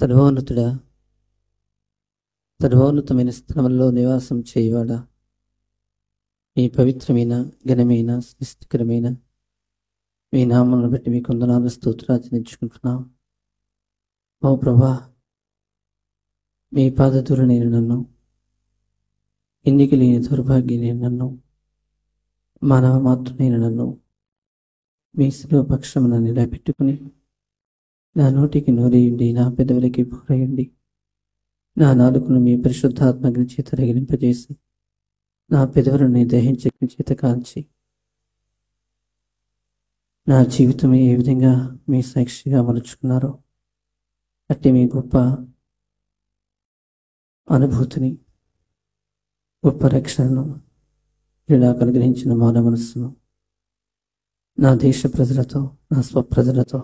సర్వోన్నతుడా, సర్వోన్నతమైన స్థలంలో నివాసం చేయవాడా, మీ పవిత్రమైన ఘనమైన సృష్టికరమైన మీ నామమును బట్టి మీకు వందనాలు స్తోత్రాచరించుకుంటున్నాం. ఓ ప్రభా, మీ పాదధూళి నేను నన్ను, ఎన్నిక లేని దౌర్భాగ్య నేను నన్ను, మానవ మాత్రుడైన నన్ను మీ శిలువ పక్షమున నిలబెట్టుకుని నా నోటికి నోరేయండి, నా పెదవులకి బోరేయండి, నా నాలుకను మీ పరిశుద్ధాత్మగ్ని చేత రగిలింపజేసి నా పెదవులను దహించగ్ని చేత కాల్చి నా జీవితం ఏ విధంగా మీ సాక్షిగా మలుచుకున్నారో అట్టి మీ గొప్ప అనుభూతిని, గొప్ప రక్షణను ఇలా అనుగ్రహించిన మానవ మనస్సును నా దేశ ప్రజలతో, నా స్వప్రజలతో,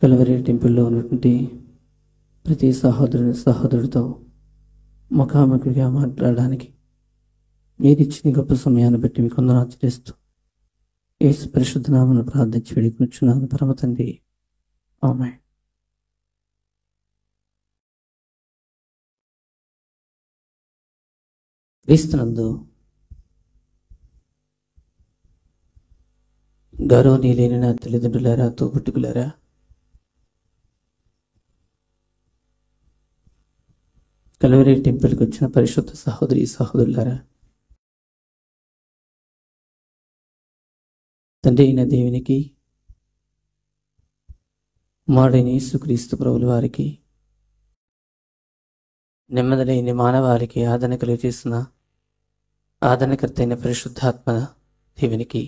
కల్వరి టెంపుల్లో ఉన్నటువంటి ప్రతి సహోదరుడితో ముఖాముఖిగా మాట్లాడడానికి మీరిచ్చిన గొప్ప సమయాన్ని బట్టి మీకు వందనాలు చేస్తూ యేసు పరిశుద్ధ నామమున ప్రార్థించి వేడుకొనుచున్నాను పరమ తండ్రి. ఆమేన్. క్రీస్తునందు గౌరవనీయులైన నా తల్లిదండ్రులారా, తోబుట్టుకులారా, కల్వరి టెంపుల్కి వచ్చిన పరిశుద్ధ సహోదరి సహోదరులారా, తండ్రి అయిన దేవునికి, కుమారుడైన యేసుక్రీస్తు ప్రభుల వారికి, నెమ్మదిలేని మానవాళికి ఆదరణ కలుగజేసిన ఆదరణకర్త అయిన పరిశుద్ధాత్మ దేవునికి,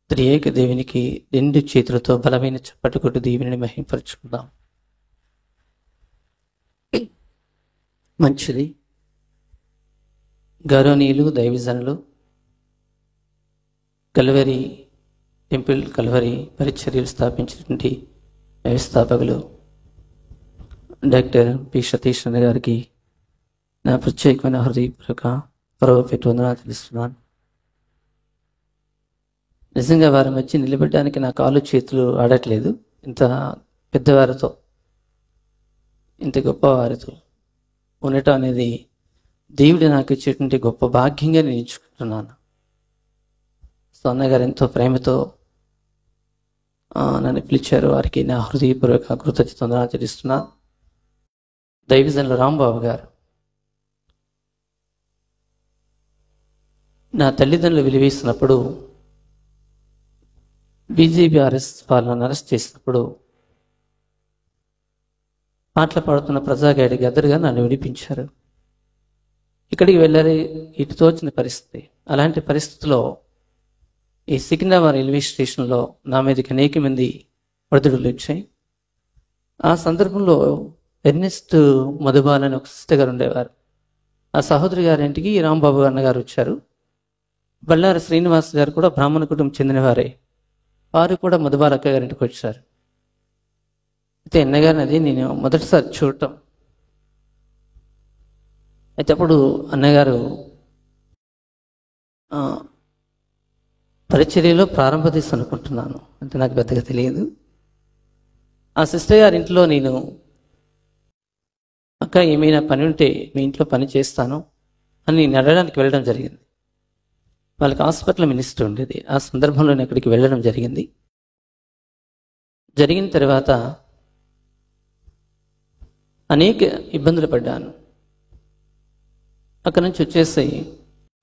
త్రియేక దేవునికి రెండు చేతులతో బలమైన చప్పటి కొట్టు దేవుని మహింపరచుకుందాం. మంచిది. గౌరవనీయులు దైవజనులు, కల్వరి టెంపుల్, కల్వరి పరిచర్యలు స్థాపించినటువంటి వ్యవస్థాపకులు డాక్టర్ పి సతీష్ అన్న గారికి నా ప్రత్యేకమైన హృదయపూర్వక పరవపెట్టు వందనాలు తెలుస్తున్నాను. నిజంగా వారి మధ్య నిలబెట్టడానికి నా కాళ్ళు చేతులు ఆడట్లేదు. ఇంత పెద్దవారితో, ఇంత గొప్పవారితో ఉండటం అనేది దేవుడు నాకు ఇచ్చేటువంటి గొప్ప భాగ్యంగా నేను ఎంచుకుంటున్నాను. సో అన్నగారు ఎంతో ప్రేమతో నన్ను పిలిచారు. వారికి నా హృదయపూర్వక కృతజ్ఞతలు ఆచరిస్తున్నాను. దైవజనులు రాంబాబు గారు, నా తల్లిదండ్రులు వెలివేసినప్పుడు, బీజేపీ వాళ్ళని అరెస్ట్ చేసినప్పుడు పాటలు పాడుతున్న ప్రజాగాడి గద్దరుగా నన్ను విడిపించారు. ఇక్కడికి వెళ్ళాలి ఇటు తోచిన పరిస్థితి. అలాంటి పరిస్థితిలో ఈ సికింద్రాబాద్ రైల్వే స్టేషన్లో నా మీదకి అనేక మంది ఒడిదుడులు వచ్చాయి. ఆ సందర్భంలో ఎర్నెస్ట్ మధుబాల్ అని ఒక సిస్టర్ గారు ఉండేవారు. ఆ సహోదరి గారింటికి రాంబాబు అన్నగారు వచ్చారు. బళ్ళారి శ్రీనివాస్ గారు కూడా బ్రాహ్మణ కుటుంబం చెందినవారే. వారు కూడా మధుబాల్ అక్క గారింటికి వచ్చారు. అయితే అన్నగారిని అది నేను మొదటిసారి చూడటం. అయితే అప్పుడు అన్నగారు పరిచర్యలో ప్రారంభ దశ అనుకుంటున్నాను, అంటే నాకు పెద్దగా తెలియదు. ఆ సిస్టర్ గారి ఇంట్లో నేను, అక్క ఏమైనా పని ఉంటే మీ ఇంట్లో పని చేస్తాను అని నేను అడగడానికి వెళ్ళడం జరిగింది. వాళ్ళకి హాస్పిటల్ మినిస్టర్ ఉండేది. ఆ సందర్భంలో నేను అక్కడికి వెళ్ళడం జరిగింది. జరిగిన తర్వాత అనేక ఇబ్బందులు పడ్డాను. అక్కడి నుంచి వచ్చేసి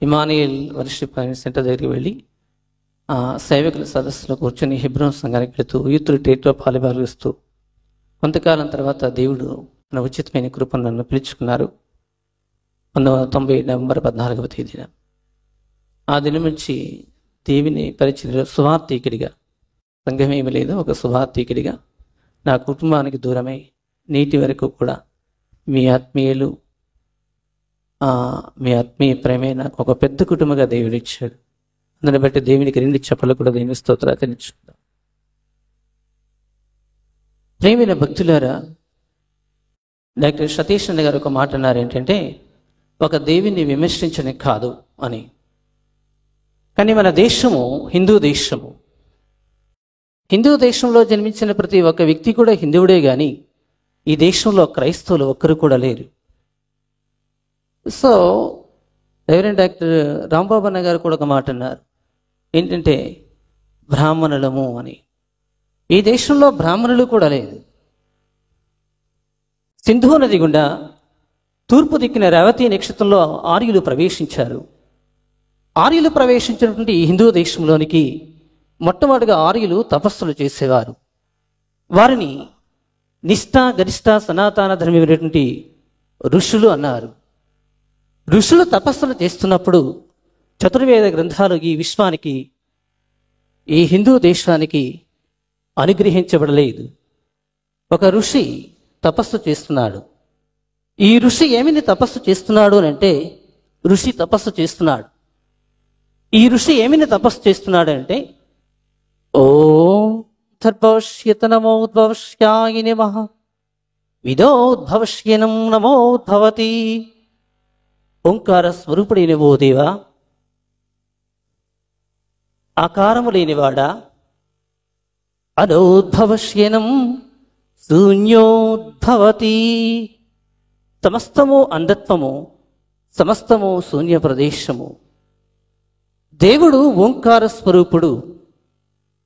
ఇమానియల్ వర్షిప్ సెంటర్ దగ్గరికి వెళ్ళి ఆ సేవకుల సదస్సులో కూర్చొని హెబ్రోన్ సంఘానికి వెళుతూ యూత్ రిట్రీట్లో పాలుభాగిస్తూ కొంతకాలం తర్వాత దేవుడు తన ఉచితమైన కృపను నన్ను పిలుచుకున్నారు. 1990 నవంబర్ 14వ తేదీన. ఆ దినం నుంచి దేవుని పరిచర్యలో సువార్థికుడిగా, సంఘం ఏమి లేదు, ఒక సువార్థికుడిగా నా కుటుంబానికి దూరమై నేటి వరకు కూడా మీ ఆత్మీయులు, మీ ఆత్మీయ ప్రేమే నాకు ఒక పెద్ద కుటుంబంగా దేవుడు ఇచ్చాడు. అందుని బట్టి దేవునికి 2 చెప్పలు కూడా దేవుని స్తోత్రాలు తెలుసుకుందాం. ప్రేమైన భక్తులారా, డాక్టర్ సతీష్ అన్న గారు ఒక మాట అన్నారు, ఏంటంటే ఒక దేవుని విమర్శించని కాదు అని. కానీ మన దేశము హిందూ దేశము. హిందూ దేశంలో జన్మించిన ప్రతి ఒక్క వ్యక్తి కూడా హిందువుడే కానీ ఈ దేశంలో క్రైస్తవులు ఒక్కరు కూడా లేరు. సో రెవరెండ్ డాక్టర్ రాంబాబు అన్న గారు కూడా ఒక మాట అన్నారు, ఏంటంటే బ్రాహ్మణులము అని. ఈ దేశంలో బ్రాహ్మణులు కూడా లేదు. సింధు నది గుండా తూర్పు దిక్కున రేవతి నక్షత్రంలో ఆర్యులు ప్రవేశించారు. ఆర్యులు ప్రవేశించినటువంటి ఈ హిందూ దేశంలోనికి మొట్టమొదటిగా ఆర్యులు తపస్సులు చేసేవారు. వారిని నిష్ఠ గరిష్ట సనాతన ధర్మమైనటువంటి ఋషులు అన్నారు. ఋషులు తపస్సులు చేస్తున్నప్పుడు చతుర్వేద గ్రంథాలు ఈ విశ్వానికి, ఈ హిందూ దేశానికి అనుగ్రహించబడలేదు. ఒక ఋషి తపస్సు చేస్తున్నాడు. ఈ ఋషి ఏమిని తపస్సు చేస్తున్నాడు అని అంటే, ఋషి తపస్సు చేస్తున్నాడు. ఈ ఋషి ఏమిని తపస్సు చేస్తున్నాడు అంటే, ఓం తర్భవష్యత నమోద్భవష్యాయ నమః విదోద్భవష్యనం నమోద్భవతి. ఓంకార స్వరూపుడైన ఓ దేవా, ఆకారము లేనివాడా, అనోద్భవష్యనం శూన్యోద్భవతి. సమస్తము అంధత్వము, సమస్తము శూన్య ప్రదేశము. దేవుడు ఓంకార స్వరూపుడు.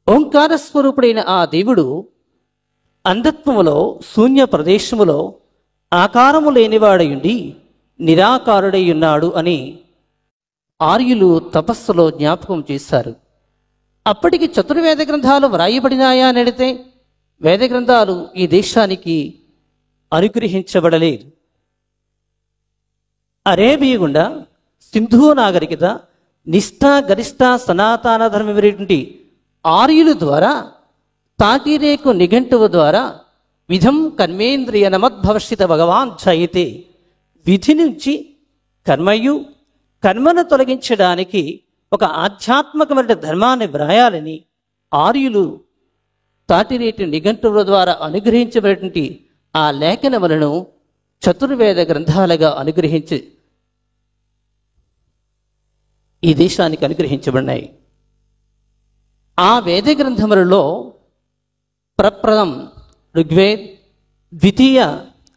ఓంకార స్వరూపుడైన ఆ దేవుడు అంధత్వములో, శూన్య ప్రదేశములో ఆకారము లేనివాడయుండి నిరాకారుడై ఉన్నాడు అని ఆర్యులు తపస్సులో జ్ఞాపకం చేశారు. అప్పటికి చతుర్వేద గ్రంథాలు వ్రాయబడినాయా అని అడిగితే వేద గ్రంథాలు ఈ దేశానికి అనుగ్రహించబడలేదు. అరేబియా గుండా సింధు నాగరికత నిష్ఠ గరిష్ట సనాతన ధర్మమైనటువంటి ఆర్యుల ద్వారా, తాటిరేకు నిఘంటువు ద్వారా విధం కర్మేంద్రియ నమద్భవశ్యత భగవాన్ చయితే, విధి నుంచి కర్మయు, కర్మను తొలగించడానికి ఒక ఆధ్యాత్మికమైన ధర్మాన్ని వ్రాయాలని ఆర్యులు తాటిరేటి నిఘంటువుల ద్వారా అనుగ్రహించబడినటువంటి ఆ లేఖనములను చతుర్వేద గ్రంథాలుగా అనుగ్రహించి ఈ దేశానికి అనుగ్రహించబడినాయి. ఆ వేద గ్రంథములలో ప్రప్రథం ఋగ్వేద్, ద్వితీయ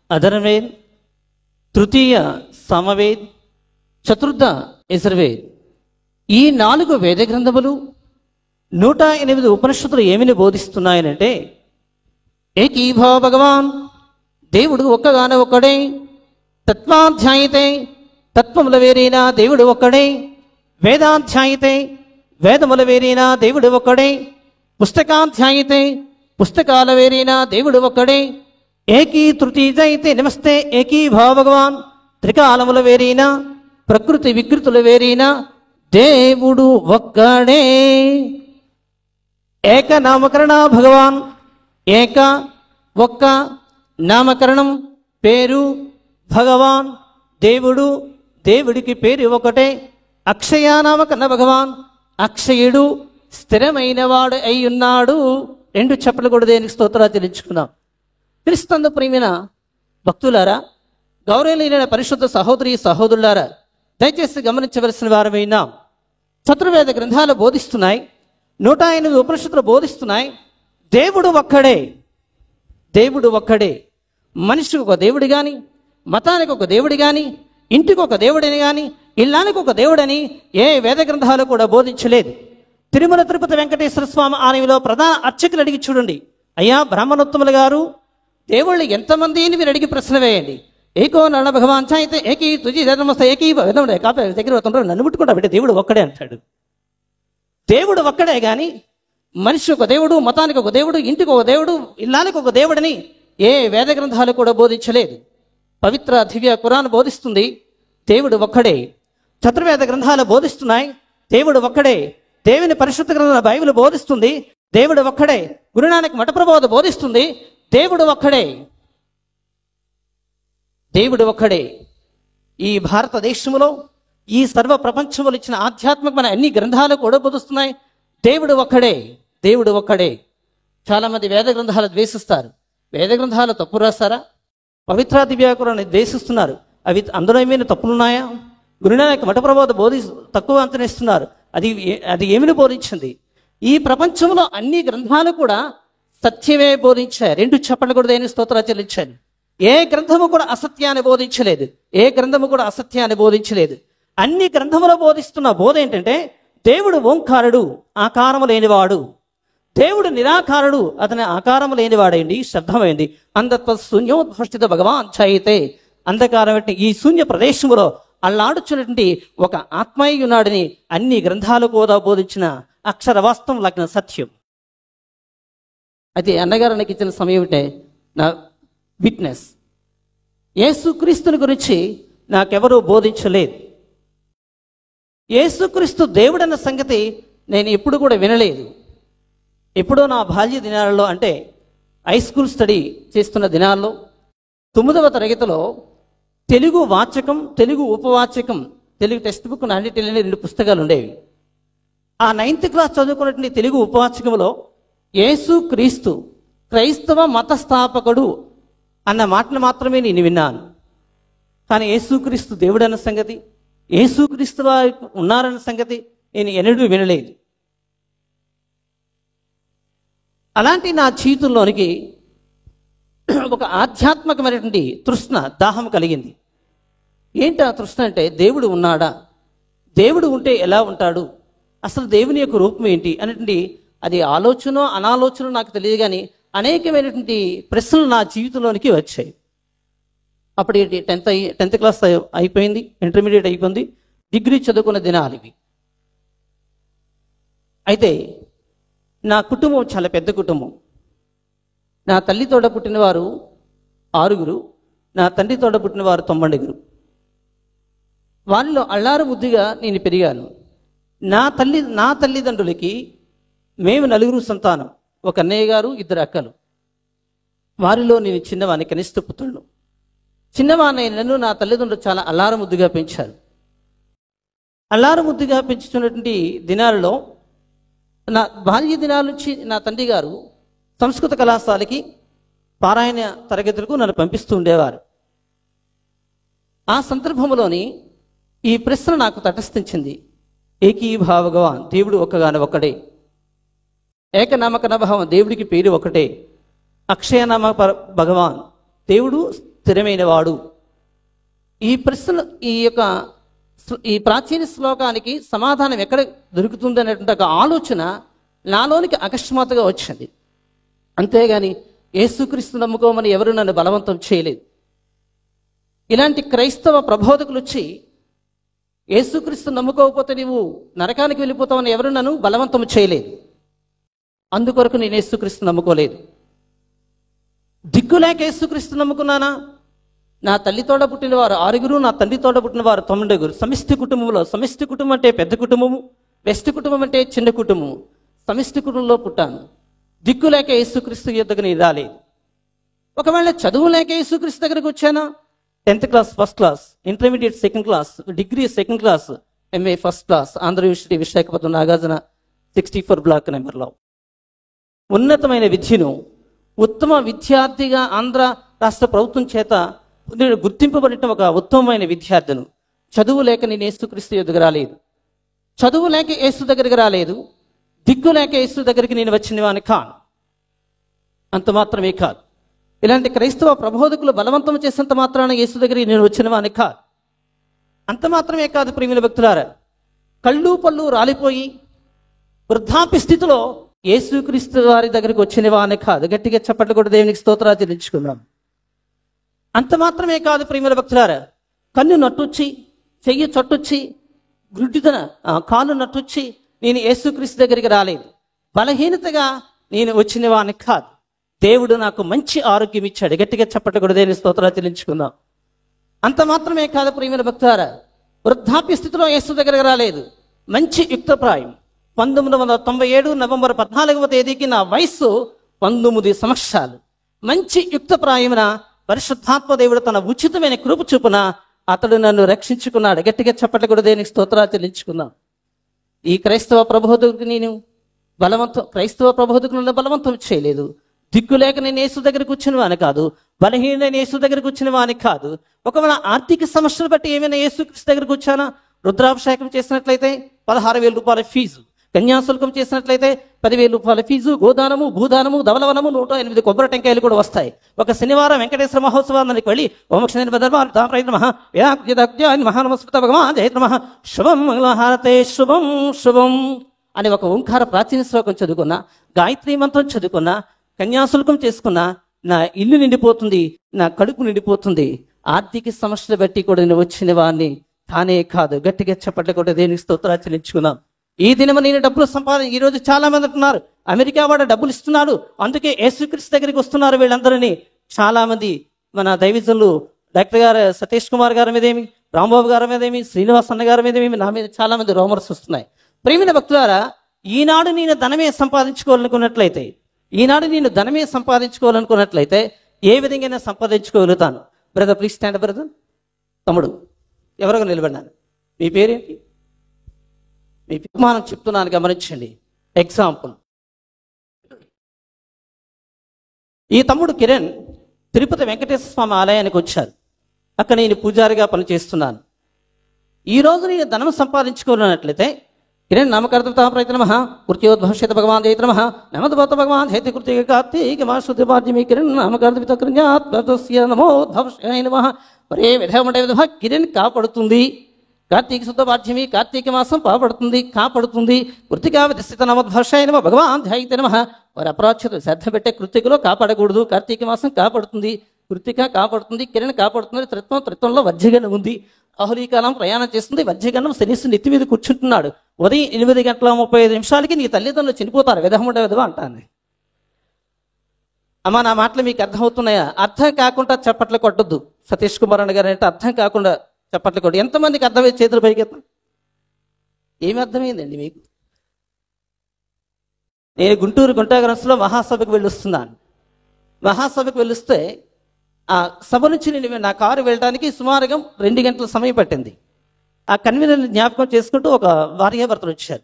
అధర్వేద్, తృతీయ సమవేద్, చతుర్థ యజుర్వేద్, ఈ 4 వేద గ్రంథములు 108 ఉపనిషత్తులు ఏమిని బోధిస్తున్నాయనంటే, ఏకీభవ భగవాన్, దేవుడు ఒక్కగానే ఒక్కడే, తత్వాధ్యాయితే, తత్వముల వేరైనా దేవుడు ఒక్కడే, వేదాధ్యాయితే, వేదముల వేరైనా దేవుడు ఒక్కడే, పుస్తకాధ్యాయితే, పుస్తకాల వేరైనా దేవుడు ఒక్కడే, ఏకీ తృతీయైతే నమస్తే ఏకీ భావ భగవాన్, త్రికాలముల వేరైనా, ప్రకృతి వికృతుల వేరైనా దేవుడు ఒక్కడే. ఏక నామకరణ భగవాన్, ఏక ఒక్క నామకరణం పేరు భగవాన్, దేవుడు, దేవుడికి పేరు ఒకటే. అక్షయ నామకరణ భగవాన్, అక్షయుడు స్థిరమైన వాడు అయి ఉన్నాడు. 2 చెప్పలు కూడా దేనికి స్తోత్రాలు చెల్లించుకున్నాం. క్రీస్తునందు ప్రియమైన భక్తులారా, గౌరవనీయులైన పరిశుద్ధ సహోదరి సహోదరులారా, దయచేసి గమనించవలసిన వారమైనా, చతుర్వేద గ్రంథాలు బోధిస్తున్నాయి, 108 ఉపనిషత్తులు బోధిస్తున్నాయి. దేవుడు ఒక్కడే, దేవుడు ఒక్కడే. మనిషికి ఒక దేవుడు కానీ, మతానికి ఒక దేవుడు కానీ, ఇంటికి ఒక దేవుడని కానీ, ఇల్లానికి ఒక దేవుడని ఏ వేద గ్రంథాలు కూడా బోధించలేదు. తిరుమల తిరుపతి వెంకటేశ్వర స్వామి ఆలయంలో ప్రధాన అర్చకులు అడిగి చూడండి, అయ్యా బ్రాహ్మణోత్తములు గారు, దేవుళ్ళు ఎంతమంది అని మీరు అడిగి ప్రశ్న వేయండి. ఏకో నన్న భగవాన్ అయితే ఏకీ తుజి నమస్తే ఏకీ దగ్గర అవుతుంటారు, నన్ను ముట్టుకుంటా బిడ్డ దేవుడు ఒక్కడే అంటాడు. దేవుడు ఒక్కడే కానీ మనిషి ఒక దేవుడు, మతానికి ఒక దేవుడు, ఇంటికి ఒక దేవుడు, ఇల్లానికి ఒక దేవుడని ఏ వేద గ్రంథాలు కూడా బోధించలేదు. పవిత్ర దివ్య ఖురాన్ బోధిస్తుంది దేవుడు ఒక్కడే. చతుర్వేద గ్రంథాలు బోధిస్తున్నాయి దేవుడు ఒక్కడే. దేవుని పరిశుద్ధ గ్రంథాల బైబిల్ బోధిస్తుంది దేవుడు ఒక్కడే. గురునానక్ మఠ ప్రబోధ బోధిస్తుంది దేవుడు ఒక్కడే. దేవుడు ఒక్కడే. ఈ భారతదేశంలో, ఈ సర్వ ప్రపంచంలో ఇచ్చిన ఆధ్యాత్మికమైన అన్ని గ్రంథాలు కూడా బోధిస్తున్నాయి దేవుడు ఒక్కడే, దేవుడు ఒక్కడే. చాలా మంది వేద గ్రంథాలు ద్వేషిస్తారు. వేద గ్రంథాలు తప్పు రాస్తారా? పవిత్ర దివ్యాకురాన్ని ద్వేషిస్తున్నారు. అవి అందులో ఏమైనా తప్పులున్నాయా? గురునానక్ మఠ ప్రబోధ తక్కువ అంచనిస్తున్నారు. అది ఏమిని బోధించింది? ఈ ప్రపంచంలో అన్ని గ్రంథాలు కూడా సత్యమే బోధించాయి. 2 చెప్పలు కూడా దేని స్తోత్రాలు చెల్లించాను. ఏ గ్రంథము కూడా అసత్యాన్ని బోధించలేదు. ఏ గ్రంథము కూడా అసత్యాన్ని బోధించలేదు. అన్ని గ్రంథములు బోధిస్తున్న బోధ ఏంటంటే దేవుడు ఓంకారుడు, ఆకారము లేనివాడు. దేవుడు నిరాకారుడు, అతని ఆకారము లేనివాడైంది, శబ్దమైంది. అంధత్వ శూన్యోద్భష్టిత భగవాన్ చైతే, అంధకారం ఈ శూన్య ప్రదేశములో అల్లాడుచున్నటువంటి ఒక ఆత్మీయునాడిని అన్ని గ్రంథాలు కూడా బోధించిన అక్షర వాస్తవం లగ్న సత్యం. అయితే అన్నగారు నాకు ఇచ్చిన సమయం అంటే నా విట్నెస్, యేసుక్రీస్తుని గురించి నాకెవరూ బోధించలేదు. యేసుక్రీస్తు దేవుడన్న సంగతి నేను ఎప్పుడు కూడా వినలేదు. ఎప్పుడో నా బాల్య దినాలలో, అంటే హై స్కూల్ స్టడీ చేస్తున్న దినాల్లో 9వ తరగతిలో తెలుగు వాచకం, తెలుగు ఉపవాచకం, తెలుగు టెక్స్ట్ బుక్ అన్నిటిని 2 పుస్తకాలు ఉండేవి. ఆ 9th క్లాస్ చదువుకున్నటువంటి తెలుగు ఉపవాచకంలో యేసుక్రీస్తు క్రైస్తవ మత స్థాపకుడు అన్న మాటలు మాత్రమే నేను విన్నాను. కానీ యేసుక్రీస్తు దేవుడన్న సంగతి, యేసుక్రీస్తు వారు ఉన్నారన్న సంగతి నేను ఎన్నడూ వినలేదు. అలాంటి నా జీవితంలోనికి ఒక ఆధ్యాత్మికమైనటువంటి తృష్ణ, దాహం కలిగింది. ఏంటి ఆ తృష్ణ అంటే, దేవుడు ఉన్నాడా, దేవుడు ఉంటే ఎలా ఉంటాడు, అసలు దేవుని యొక్క రూపం ఏంటి అనేటువంటి అది ఆలోచన అనాలోచన నాకు తెలియదు, కానీ అనేకమైనటువంటి ప్రశ్నలు నా జీవితంలోనికి వచ్చాయి. అప్పుడు 10th క్లాస్ అయిపోయింది, ఇంటర్మీడియట్ అయిపోయింది, డిగ్రీ చదువుకున్న దినాలు ఇవి. అయితే నా కుటుంబం చాలా పెద్ద కుటుంబం. నా తల్లి తోడ పుట్టినవారు 6, నా తండ్రి తోడ పుట్టినవారు 90. వారిలో అల్లారు ముద్దుగా నేను పెరిగాను. నా తల్లిదండ్రులకి మేము 4 సంతానం, ఒక అన్నయ్య గారు, 2 అక్కలు. వారిలో నేను చిన్నవాని, కనిష్ట పుత్రుడు. చిన్నవాణ్ణి నన్ను నా తల్లిదండ్రులు చాలా అల్లారు ముద్దుగా పెంచారు. అల్లారు ముద్దుగా పెంచుతున్నటువంటి దినాలలో నా బాల్య దినాల నుంచి నా తండ్రి గారు సంస్కృత కళాశాలకి పారాయణ తరగతులకు నన్ను పంపిస్తూ ఉండేవారు. ఆ సందర్భంలోని ఈ ప్రశ్న నాకు తటస్థించింది. ఏకీభావ భగవాన్, దేవుడు ఒక్కగాని ఒక్కడే. ఏకనామక భావం, దేవుడికి పేరు ఒకటే. అక్షయనామ భగవాన్, దేవుడు స్థిరమైన వాడు. ఈ ప్రశ్న, ఈ ప్రాచీన శ్లోకానికి సమాధానం ఎక్కడ దొరుకుతుంది అనేటువంటి ఒక ఆలోచన నాలోనికి అకస్మాత్తుగా వచ్చింది. అంతేగాని యేసుక్రీస్తు నమ్ముకోమని ఎవరు నన్ను బలవంతం చేయలేదు. ఇలాంటి క్రైస్తవ ప్రబోధకులు వచ్చి యేసుక్రీస్తు నమ్ముకోకపోతే నీవు నరకానికి వెళ్ళిపోతావని ఎవరు నన్ను బలవంతం చేయలేదు. అందుకొరకు నేను యేసుక్రీస్తు నమ్ముకోలేదు. దిక్కులేక యేసుక్రీస్తు నమ్ముకున్నానా? నా తల్లి తోడ పుట్టిన వారు 6, నా తండ్రి తోడ పుట్టిన వారు 90. సమిష్టి కుటుంబంలో, సమిష్టి కుటుంబం అంటే పెద్ద కుటుంబము, వెస్ట్ కుటుంబం అంటే చిన్న కుటుంబము. సమిష్టి కుటుంబంలో పుట్టాను. దిక్కు లేక యేసుక్రీస్తు యొద్దకు నేను రాలేదు. ఒకవేళ చదువు లేక యేసుక్రీస్తు దగ్గరకు వచ్చానా? 10th class first class, intermediate second class, degree second class, MA first class, Andhra university Visakhapatnam Nagarjuna 64 block నెంబర్లో ఉన్నతమైన విద్యను ఉత్తమ విద్యార్థిగా ఆంధ్ర రాష్ట్ర ప్రభుత్వం చేత గుర్తింపబడిన ఒక ఉత్తమమైన విద్యార్థిను. చదువు లేక నేను యేసుక్రీస్తు యొద్దకు రాలేదు. చదువు లేక యేసు దగ్గరికి రాలేదు. దిక్కు లేక యేసు దగ్గరికి నేను వచ్చిన వాని కాను. అంత మాత్రమే కాదు, ఇలాంటి క్రైస్తవ ప్రబోధకులు బలవంతం చేసేంత మాత్రాన యేసు దగ్గరికి నేను వచ్చిన వాని కాదు. అంత మాత్రమే కాదు ప్రియమైన భక్తులారా, కళ్ళు పళ్ళు రాలిపోయి వృద్ధాప్య స్థితిలో యేసుక్రీస్తు వారి దగ్గరికి వచ్చిన వాని కాదు. గట్టిగా చప్పట్లు కూడా దేవునికి స్తోత్రాలు చెల్లించుకుందాం. అంత మాత్రమే కాదు ప్రియమైన భక్తులారా, కన్ను నట్టొచ్చి, చెయ్యి చొట్టొచ్చి, గుడ్డితన కాలు నట్టొచ్చి నేను యేసుక్రీస్తు దగ్గరికి రాలేదు. బలహీనతగా నేను వచ్చిన వాని కాదు. దేవుడు నాకు మంచి ఆరోగ్యం ఇచ్చాడు. గట్టిగా చప్పట్లు కూడా దేవునికి స్తోత్రాలు చెల్లించుకుందాం. అంత మాత్రమే కాదు ప్రియమైన భక్తులారా, వృద్ధాప్య స్థితిలో యేసు దగ్గరికి రాలేదు. మంచి యుక్తప్రాయం, 1997 నవంబర్ 14వ తేదీకి నా వయస్సు 19 సంవత్సరాలు. మంచి యుక్తప్రాయమున పరిశుద్ధాత్మ దేవుడు తన ఉచితమైన కృప చూపున అతడు నన్ను రక్షించుకున్నాడు. గట్టిగా చప్పట్లు కూడా దేనికి స్తోత్రాలు చెల్లించుకున్నాం. ఈ క్రైస్తవ ప్రబోధకుడికి నేను క్రైస్తవ ప్రబోధకులను బలవంతం చేయలేదు. దిక్కులేక నేను యేసు దగ్గరికి వచ్చిన వాని కాదు, బలహీన యేసు దగ్గరికి వచ్చిన వాని కాదు. ఒకవేళ ఆర్థిక సమస్యలు బట్టి ఏమైనా యేసుక్రీస్తు దగ్గరికి వచ్చానా? రుద్రాభిషేకం చేసినట్లయితే 16,000 రూపాయల ఫీజు, కన్యాశుల్కం చేసినట్లయితే 10,000 రూపాయల ఫీజు, గోదానము, భూదానము, ధవలవనము, 108 కొబ్బరి టెంకాయలు కూడా వస్తాయి. ఒక శనివారం వెంకటేశ్వర మహోత్సవానికి వెళ్ళి మహానమస్కృత భగవాన్ జయత్ నమః శుభం మంగళహారతే శుభం శుభం అని ఒక ఓంకార ప్రాచీన శ్లోకం చదువుకున్నా, గాయత్రీ మంత్రం చదువుకున్నా, కన్యాశుల్కం చేసుకున్నా నా ఇల్లు నిండిపోతుంది, నా కడుపు నిండిపోతుంది. ఆర్థిక సమస్యలు బట్టి కూడా నేను వచ్చిన వాడిని తానే కాదు. గట్టిగా చెప్పట్లే కూడా దేనికి స్తోత్రాలు చెల్లించుకున్నాం. ఈ దినం నేను డబ్బులు ఈ రోజు చాలా మంది అంటున్నారు అమెరికా వాడు డబ్బులు ఇస్తున్నాడు, అందుకే యేసుక్రీస్తు దగ్గరికి వస్తున్నారు వీళ్ళందరినీ. చాలా మంది మన దైవజనులు డాక్టర్ గారు సతీష్ కుమార్ గారి మీదేమి, రాంబాబు గారి మీదేమి, శ్రీనివాస్ అన్న గారి మీదేమి, నా మీద చాలా మంది రోమర్స్ వస్తున్నాయి. ప్రియమైన భక్తులారా, ఈనాడు నేను ధనమే సంపాదించుకోవాలనుకున్నట్లయితే ఏ విధంగా సంపాదించుకోగలుగుతాను? Brother please stand. బ్రదర్ తమ్ముడు ఎవరో నిలబడినాను. మీ పేరేంటి? మీ ఉపమానం చెప్తున్నాను గమనించండి. ఎగ్జాంపుల్, ఈ తమ్ముడు కిరణ్ తిరుపతి వెంకటేశ్వర స్వామి ఆలయానికి వచ్చారు. అక్కడ నేను పూజారిగా పనిచేస్తున్నాను. ఈరోజు నేను ధనం సంపాదించుకోవాలన్నట్లయితే కిరణ్ నామకర్త ప్రయత్న నమః కృత్యోద్భవిష్యత భగవాన్ జయత్ నమః నమోద్భవత భగవాన్ జయతి కృత్య కార్తీక మాసృతి పాద్యమి కిరణ్ నామకర్త కృత్య నమోద్భవిష్యాయ నమః. ఒరే విధముండే విధ కిరణ్ కాపాడుతుంది. కార్తీక శుద్ధ పాఠ్యమి కార్తీక మాసం కాపాడుతుంది. కృతికా విధిస్థిత నమోద్భవిష్యాయ నమః భగవాన్ జయతి నమః. వారి అపరాధ్యత శ్రద్ధ పెట్టే కృతికలో కాపాడకూడదు. కార్తీక మాసం కాపాడుతుంది, కృతిక కాపాడుతుంది, కిరణ్ కాపాడుతుంది. త్రిత్వంలో వజ్రగణం ఉంది. అహులీకాలం ప్రయాణం చేస్తుంది. వజ్రగణం శనిస్సు నెత్తి మీద కూర్చుంటున్నాడు. ఉదయం 8:35 నీ తల్లిదండ్రులు చనిపోతారు. విధముండే విధవ అంటాను. అమ్మా, నా మాటలు మీకు అర్థమవుతున్నాయా? అర్థం కాకుండా చప్పట్లు కొట్టద్దు. సతీష్ కుమార్ అన్న గారు అంటే అర్థం కాకుండా చప్పట్లు కొట్టు. ఎంతమందికి అర్థమైంది? చేతులు పైకెత్తాం. ఏమి అర్థమైందండి మీకు? నేను గుంటూరు గుంటాగ్రస్లో మహాసభకు వెళ్ళొస్తున్నాను. మహాసభకు వెళ్ళొస్తే ఆ సభ నుంచి నేను నా కారు వెళ్ళడానికి సుమారుగా 2 గంటల సమయం పట్టింది. ఆ కన్వీనర్ని జ్ఞాపకం చేసుకుంటూ ఒక భార్యాభర్తలు వచ్చారు.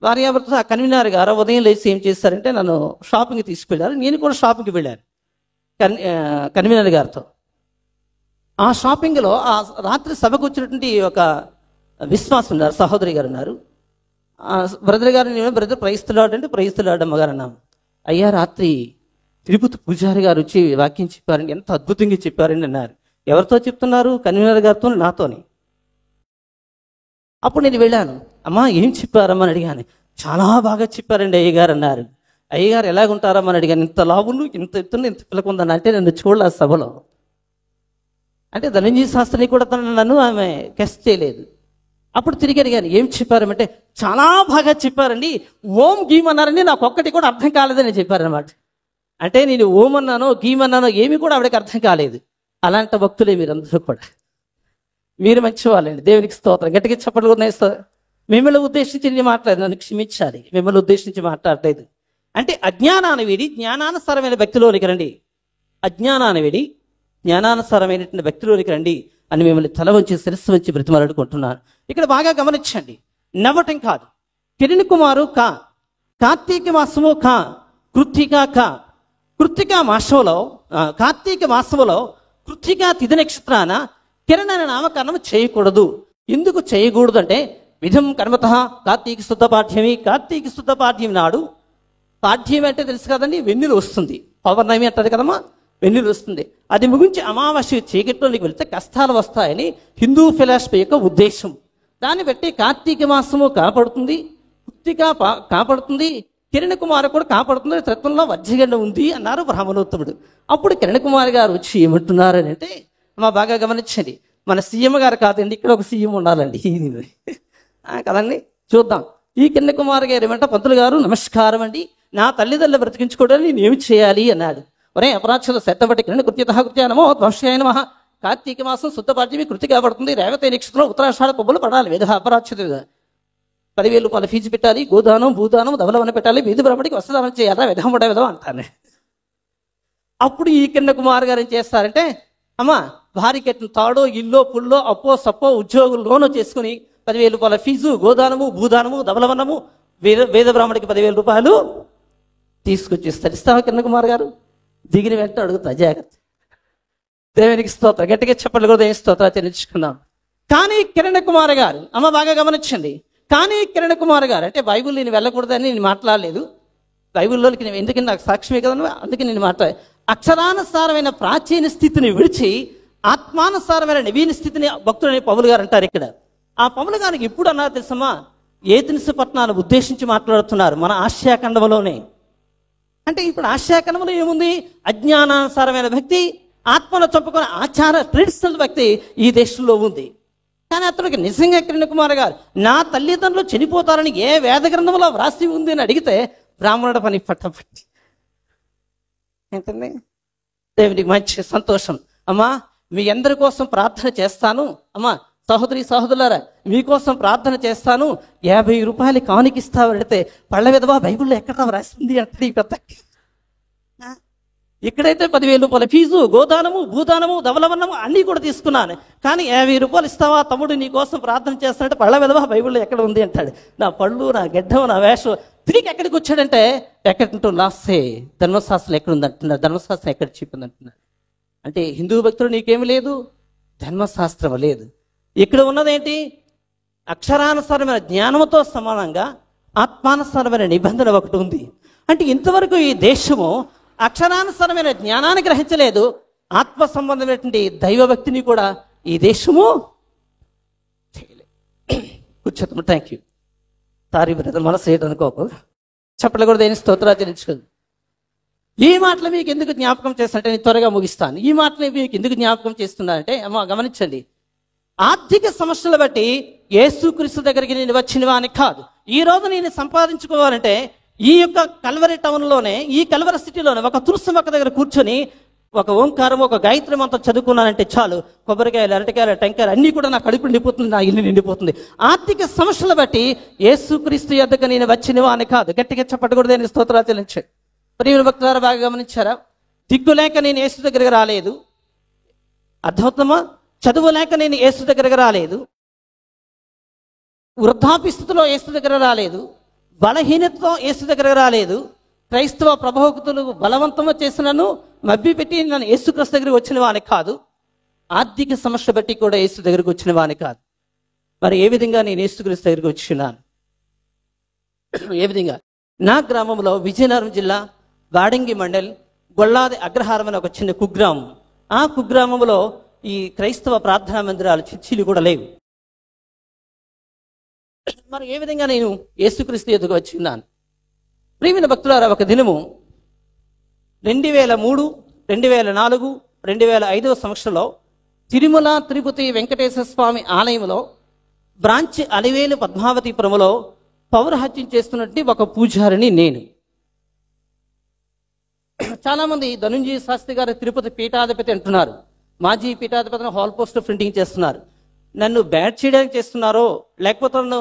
భార్యాభర్తలు ఆ కన్వీనర్ గారు ఉదయం లేచి ఏం చేశారంటే నన్ను షాపింగ్కి తీసుకెళ్ళారు. నేను కూడా షాపింగ్కి వెళ్ళాను కన్వీనర్ గారితో. ఆ షాపింగ్లో ఆ రాత్రి సభకు వచ్చినటువంటి ఒక విశ్వాసం ఉన్నారు, సహోదరి గారు ఉన్నారు. బ్రదర్ గారు నేను బ్రదర్ ప్రైస్తున్నాడు అంటే ప్రైస్తున్నాడు అమ్మగారు అన్నాము. అయ్యా, రాత్రి తిరుపతి పూజారి గారు వచ్చి వాక్యం చెప్పారండి, ఎంత అద్భుతంగా చెప్పారండి అన్నారు. ఎవరితో చెప్తున్నారు? కన్వీనర్ గారితో, నాతోని. అప్పుడు నేను వెళ్ళాను. అమ్మా ఏం చెప్పారమ్మని అడిగాను. చాలా బాగా చెప్పారండి అయ్యగారు అన్నారు. అయ్యగారు ఎలాగుంటారమ్మని అడిగాను. ఇంత లావులు, ఇంత ఎత్తున, ఇంత పిల్లకుందని. అంటే నన్ను చూడలే సభలో. అంటే ధనంజయ శాస్త్రిని కూడా నన్ను ఆమె గెస్ట్ చేయలేదు. అప్పుడు తిరిగి అడిగాను, ఏం చెప్పారంటే చాలా బాగా చెప్పారండి, ఓం గీమ్ అన్నారండి, నాకు ఒక్కటి కూడా అర్థం కాలేదని చెప్పారనమాట. అంటే నేను ఓం అన్నానో గీమ్ అన్నానో ఏమి కూడా ఆవిడకి అర్థం కాలేదు. అలాంటి భక్తులే మీరందరూ కూడా. మీరు మంచి వాళ్ళండి, దేవునికి స్తోత్రం. గట్టిగా చెప్పట్లు ఉన్నాయి. మిమ్మల్ని ఉద్దేశించి నేను మాట్లాడలేదు, నన్ను క్షమించాలి. మిమ్మల్ని ఉద్దేశించి మాట్లాడలేదు. అంటే అజ్ఞానాన్ని వీడి జ్ఞానానుసారమైన వ్యక్తిలోనికి రండి. అజ్ఞానాన్ని వీడి జ్ఞానానుసారమైనటువంటి వ్యక్తిలోనికి రండి అని మిమ్మల్ని తల వంచి శిరస్సు వచ్చి బ్రతిమలాడుకుంటున్నాను. ఇక్కడ బాగా గమనించండి. నవ్వటం కాదు. కిరణ్ కుమారు కా, కార్తీక మాసము కా, కృత్తిక కా. కార్తీక మాసంలో కృత్తిక తిథి నక్షత్రాన కిరణ్ అనే నామకరణం చేయకూడదు. ఎందుకు చేయకూడదు అంటే విధం కర్మత కార్తీక శుద్ధ పాఠ్యమి. కార్తీక శుద్ధ పాఠ్యమి నాడు, పాఠ్యమి అంటే తెలుసు కదండి, వెన్నెలు వస్తుంది. పౌర్ణమి అంటారు కదమ్మా, వెన్నెలు వస్తుంది. అది ముగించి అమావాస్య చీకట్లోనికి వెళితే కష్టాలు వస్తాయని హిందూ ఫిలాసఫీ యొక్క ఉద్దేశం. దాన్ని బట్టి కార్తీక మాసము కాపాడుతుంది, కృత్తిక కాపాడుతుంది, కిరణ్ కుమార్ కూడా కాపాడుతుంది. తత్వంలో వజ్రగండం ఉంది అన్నారు బ్రాహ్మణోత్తముడు. అప్పుడు కిరణ్ కుమార్ గారు వచ్చి ఏమంటున్నారు అని అంటే, మా బాగా గమనించండి, మన సీఎం గారు కాదండి, ఇక్కడ ఒక సీఎం ఉండాలండి కదండి. చూద్దాం. ఈ కిరణ్ కుమార్ గారు ఏమంటే, పంతులు గారు నమస్కారం అండి, నా తల్లిదండ్రులు బ్రతికించుకోవడానికి నేను ఏమి చేయాలి అన్నాడు. ఒరే అపరాక్షలు శతబట్టి కిరణ్ కృత్య నమో ధ్వంసాయ నమః. కార్తీక మాసం శుద్ధ పాఠ్యమి కృతి కాబడుతుంది. రేవతి నక్షత్రంలో ఉత్తరాషాఢ పబ్బులు పడాలి. విధ అపరాక్షత 10,000 రూపాయలు ఫీజు పెట్టాలి. గోదానం, భూదానం, ధవలవన పెట్టాలి. వీధి బ్రహ్మడికి వస్త్రదానం చేయాలా? విధం అంటాను. అప్పుడు ఈ కిరణ్ కుమార్ గారు ఏం చేస్తారంటే, అమ్మా భార్యకి తాడో, ఇల్లో, పుల్లో, అప్పో సప్పో ఉద్యోగులు లోను చేసుకుని 10,000 రూపాయల ఫీజు, గోదానము, భూదానము, ధవలవనము, వేద బ్రాహ్మడికి 10,000 రూపాయలు తీసుకొచ్చేస్తారు. ఇస్తావా కిరణ్ కుమార్ గారు? దిగిన వెంటనే అడుగుతా, జాగ్రత్త. దేవునికి స్తోత్రం. గట్టిగా చెప్పండి కూడా, దేవుని స్తోత్రాలు చెల్లించుకున్నాం. కానీ కిరణ్ కుమార్ గారు, అమ్మ బాగా గమనించండి, కానీ కిరణ్ కుమార్ గారు, అంటే బైబిల్ నేను వెళ్ళకూడదని నేను మాట్లాడలేదు, బైబిల్లోనికి నేను ఎందుకని నాకు సాక్ష్యమే కదా, అందుకే నేను మాట్లాడే అక్షరానుసారమైన ప్రాచీన స్థితిని విడిచి ఆత్మానుసారమైన నవీన స్థితిని భక్తుడని పౌలు గారు అంటారు. ఇక్కడ ఆ పౌలు గారికి ఎప్పుడు అన్నారు తెలుసమ్మా, ఏథెన్సు పట్టణాన్ని ఉద్దేశించి మాట్లాడుతున్నారు, మన ఆసియా ఖండంలోనే. అంటే ఇప్పుడు ఆసియా ఖండంలో ఏముంది? అజ్ఞానానుసారమైన భక్తి, ఆత్మను చంపుకునే ఆచార ట్రెడిషనల్ భక్తి ఈ దేశంలో ఉంది. కానీ అతనికి నిజంగా కిరణ్ కుమార్ గారు, నా తల్లిదండ్రులు చనిపోతారని ఏ వేద గ్రంథంలో వ్రాసి ఉంది అని అడిగితే బ్రాహ్మణుడు పని పట్టబట్టి ఏంటండి, దేవునికి మంచి సంతోషం. అమ్మా మీ అందరి కోసం ప్రార్థన చేస్తాను, అమ్మా సహోదరి సహోదరులారా మీకోసం ప్రార్థన చేస్తాను, 50 రూపాయలు కానుకిస్తావు అడిగితే పళ్ళ విధవా బైబిల్లో ఎక్కడ రాసింది అంటే ఈ పెద్ద, ఇక్కడైతే 10,000 రూపాయల ఫీజు, గోదానము భూదానము ధవలవన్నము అన్నీ కూడా తీసుకున్నాను, కానీ 50 రూపాయలు ఇస్తావా తమ్ముడు నీ కోసం ప్రార్థన చేస్తానంటే పళ్ళ విధవా బైబిల్లో ఎక్కడ ఉంది అంటాడు. నా పళ్ళు, నా గడ్డం, నా వేషం తిరిగి ఎక్కడికి వచ్చాడంటే ఎక్కడంటూ లాస్సే ధర్మశాస్త్రం ఎక్కడ ఉంది అంటున్నారు, ధర్మశాస్త్రం ఎక్కడ చెప్పింది అంటున్నారు. అంటే హిందూ భక్తులు నీకేమి లేదు, ధర్మశాస్త్రం లేదు. ఇక్కడ ఉన్నదేంటి? అక్షరానుసారమైన జ్ఞానంతో సమానంగా ఆత్మానుసారమైన నిబంధన ఒకటి ఉంది. అంటే ఇంతవరకు ఈ దేశము అక్షరానుసారమైన జ్ఞానాన్ని గ్రహించలేదు, ఆత్మ సంబంధమైనటువంటి దైవభక్తిని కూడా ఈ దేశము చేయలేదు. కూర్చోతాము. Thank you. సారీ బ్రదర్, మనసు ఏంటనుకోకు, చెప్పలు కూడా దేని స్తోత్రాచరించుకోదు. ఈ మాటలు మీకు ఎందుకు జ్ఞాపకం చేస్తున్నట్టే నేను త్వరగా ముగిస్తాను. ఈ మాటలు మీకు ఎందుకు జ్ఞాపకం చేస్తున్నానంటే అమ్మ గమనించండి, ఆర్థిక సమస్యలు బట్టి యేసుక్రీస్తు దగ్గరికి నేను వచ్చినవాని కాదు. ఈ రోజు నేను సంపాదించుకోవాలంటే ఈ యొక్క కల్వరి టౌన్లోనే, ఈ కల్వరి సిటీలోనే ఒక తులసి మొక్క దగ్గర కూర్చొని ఒక ఓంకారం, ఒక గాయత్రి మంత్రం చదువుకున్నానంటే చాలు, కొబ్బరికాయలు, అరటికాయలు, టెంకాయలు అన్నీ కూడా నా కడుపు నిండిపోతుంది, నా ఇల్లు నిండిపోతుంది. ఆర్థిక సమస్యలు బట్టి యేసుక్రీస్తు యొద్దకు నేను వచ్చినవాని కాదు. గట్టిగా చెప్పకూడదు, నేను స్తోత్రాచరించాడు. ప్రియమైన భక్తులారా బాగా గమనించారా? దిక్కు లేక నేను యేసు దగ్గరికి రాలేదు, అర్థమవుతుందమ్మా? చదువు లేక నేను యేసు దగ్గరకు రాలేదు, వృద్ధాప్య స్థితిలో యేసు దగ్గర రాలేదు, బలహీనతతో యేసు దగ్గరకు రాలేదు, క్రైస్తవ ప్రభావకుతులు బలవంతము చేసినను మభ్య పెట్టి నన్ను యేసుక్రీస్తు దగ్గరికి వచ్చిన వాని కాదు, ఆర్థిక సమస్య బట్టి కూడా యేసు దగ్గరికి వచ్చిన వాని కాదు. మరి ఏ విధంగా నేను యేసుక్రీస్తు దగ్గరికి వచ్చినాను? ఏ విధంగా? నా గ్రామంలో విజయనగరం జిల్లా గాడంగి మండల్ గొల్లాది అగ్రహారం అనే ఒక చిన్న కుగ్రామం. ఆ కుగ్రామంలో ఈ క్రైస్తవ ప్రార్థనా మందిరాలు, చర్చిలు కూడా లేవు. మరి ఏ విధంగా నేను యేసుక్రీస్తు ఎదుగు వచ్చి ఉన్నాను? ప్రియమైన భక్తులారా, ఒక దినము 2003, 2004, 2005 సంవత్సరంలో తిరుమల తిరుపతి వెంకటేశ్వర స్వామి ఆలయంలో బ్రాంచ్ అలివేలు పద్మావతిపురంలో పౌరహత్యం చేస్తున్నట్టు ఒక పూజారిని నేను. చాలా మంది ధనుంజయ శాస్త్రి గారు తిరుపతి పీఠాధిపతి అంటున్నారు, మాజీ పీఠాధిపతిని హాల్ పోస్ట్ ప్రింటింగ్ చేస్తున్నారు. నన్ను బ్యాడ్ చేయడానికి చేస్తున్నారో లేకపోతే నన్ను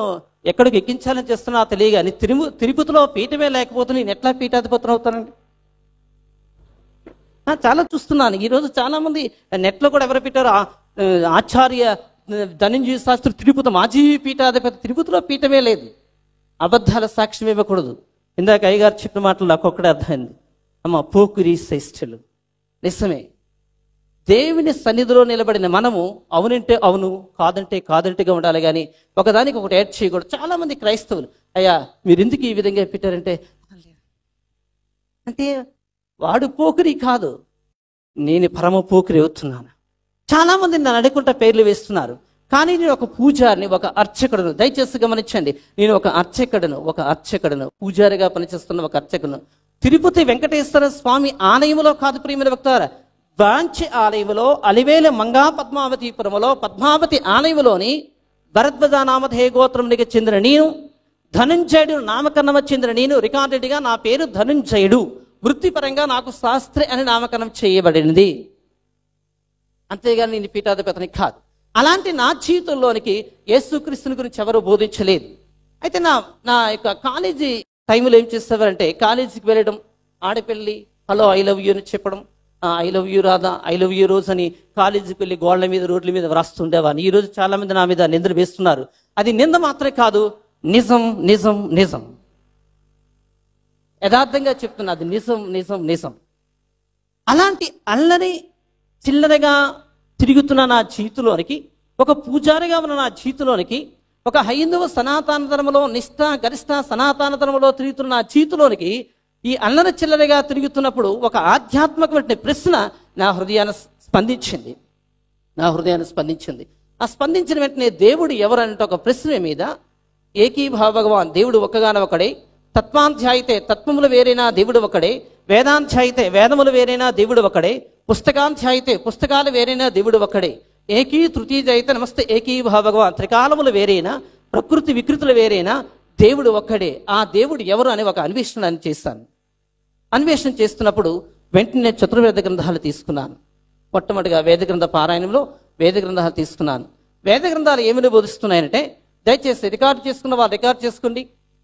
ఎక్కడికి ఎక్కించాలని చేస్తున్నా తెలియగాని తిరుపతిలో పీఠమే లేకపోతే నేను ఎట్లా పీఠాధిపతిని అవుతానండి? చాలా చూస్తున్నాను ఈరోజు చాలా మంది నెట్లో కూడా ఎవరు పెట్టారు, ఆచార్య ధనంజయ శాస్త్రి తిరుపతి మాజీ పీఠాధిపతి. తిరుపతిలో పీఠమే లేదు. అబద్ధాల సాక్ష్యం ఇవ్వకూడదు. ఇందాక అయ్యగారు చెప్పిన మాటలు నాకు ఒక్కడే అర్థమైంది, అమ్మ పోకిరి శ్రేష్ఠులు. నిజమే, దేవుని సన్నిధిలో నిలబడిన మనము అవునంటే అవును, కాదంటే కాదంటేగా ఉండాలి, కానీ ఒకదానికి ఒకటి యాడ్ చేయకూడదు. చాలా మంది క్రైస్తవులు, అయ్యా మీరు ఎందుకు ఈ విధంగా పెట్టారంటే, అంటే వాడు పోకిరి కాదు, నేను పరమ పోకిరి అవుతున్నాను. చాలా మంది నన్ను అడుగుకుంటా పేర్లు వేస్తున్నారు, కానీ నేను ఒక పూజారిని, ఒక అర్చకుడును. దయచేసి గమనించండి, నేను ఒక అర్చకుడును, పూజారిగా పనిచేస్తున్న ఒక అర్చకును. తిరుపతి వెంకటేశ్వర స్వామి ఆలయంలో కాదు ప్రియమైన భక్తులారా, బ్రాంచ్ ఆలయంలో అలివేలు మంగా పద్మావతిపురములో పద్మావతి ఆలయంలోని భరద్వాజ నామధేయ గోత్రమునికి చెందిన నేను, ధనుంజయుడు నామకరణం చెందిన నేను, రికార్డెడ్గా నా పేరు ధనుంజయుడు, వృత్తిపరంగా నాకు శాస్త్రి అని నామకరణం చేయబడింది. అంతేగాని నేను పీఠాధిపతిని కాదు. అలాంటి నా జీవితంలోనికి యేసుక్రీస్తుని గురించి ఎవరు బోధించలేదు. అయితే నా యొక్క కాలేజీ టైంలో ఏం చేసేవారంటే, కాలేజీకి వెళ్ళడం, ఆడపిల్లి హలో ఐ లవ్ యూ అని చెప్పడం, I love you Radha, I love you రోజు అని కాలేజీకి వెళ్ళి గోడల మీద రోడ్ల మీద వ్రాస్తుండేవాడిని. ఈ రోజు చాలా మంది నా మీద నిందలు వేస్తున్నారు. అది నింద మాత్రమే కాదు, నిజం నిజం నిజం, యథార్థంగా చెప్తున్నా, అది నిజం నిజం నిజం. అలాంటి అల్లరి చిల్లరగా తిరుగుతున్న నా జీవితంలోనికి, ఒక పూజారిగా ఉన్న నా జీవితంలోనికి ఒక హైందవ సనాతన ధర్మలో నిష్ఠ గరిష్ట సనాతన ధర్మలో తిరుగుతున్న జీతులోనికి ఈ అల్లరి చిల్లరగా తిరుగుతున్నప్పుడు ఒక ఆధ్యాత్మికమైన ప్రశ్న నా హృదయాన్ని స్పందించింది. ఆ స్పందించిన వెంటనే దేవుడు ఎవరంటే ఒక ప్రశ్న మీద ఏకీభావ భగవాన్, దేవుడు ఒక్కగాన ఒకడే, తత్వాధ్యాయితే తత్వములు వేరైనా దేవుడు ఒకడే, వేదాధ్యాయితే వేదములు వేరైనా దేవుడు ఒకడే, పుస్తకాధ్యాయితే పుస్తకాలు వేరైనా దేవుడు ఒకడే, ఏకీ తృతీయజాయితే నమస్తే ఏకీభావ భగవాన్, త్రికాలములు వేరైనా ప్రకృతి వికృతులు వేరైనా దేవుడు ఒక్కడే. ఆ దేవుడు ఎవరు అని ఒక అన్వేషణ చేస్తున్నప్పుడు వెంటనే చతుర్వేద గ్రంథాలు తీసుకున్నాను. మొట్టమొదటిగా వేద గ్రంథ పారాయణంలో వేద గ్రంథాలు తీసుకున్నాను. వేద గ్రంథాలు ఏమని బోధిస్తున్నాయంటే, దయచేసి రికార్డు చేసుకున్న వారు రికార్డు చేసుకోండి,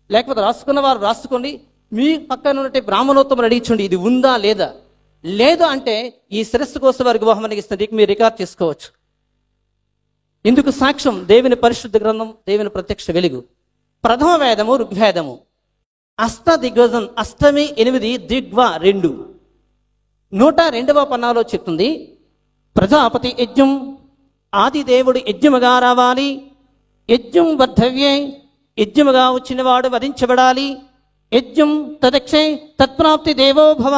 లేకపోతే రాసుకున్న వారు రాసుకోండి. మీ పక్కన ఉన్నట్టే బ్రాహ్మణోత్తములు అడిగించండి, ఇది ఉందా లేదా. లేదు అంటే ఈ శిరస్సు కోసం వారికి బహుమతికి ఇస్తుంది, మీరు రికార్డు చేసుకోవచ్చు. ఇందుకు సాక్ష్యం దేవుని పరిశుద్ధ గ్రంథం, దేవుని ప్రత్యక్ష వెలుగు. ప్రథమ వేదము ఋగ్వేదము, అష్ట దిగ్గజం, అష్టమి 8, దిగ్వ 2, 102వ పన్నాలో చెప్తుంది, ప్రజాపతి యజ్ఞం, ఆది దేవుడు యజ్ఞముగా రావాలి, యజ్ఞం వర్ధవ్యే, యజ్ఞముగా వచ్చినవాడు వధించబడాలి, యజ్ఞం తదక్షే తత్ప్రాప్తి దేవోభవ,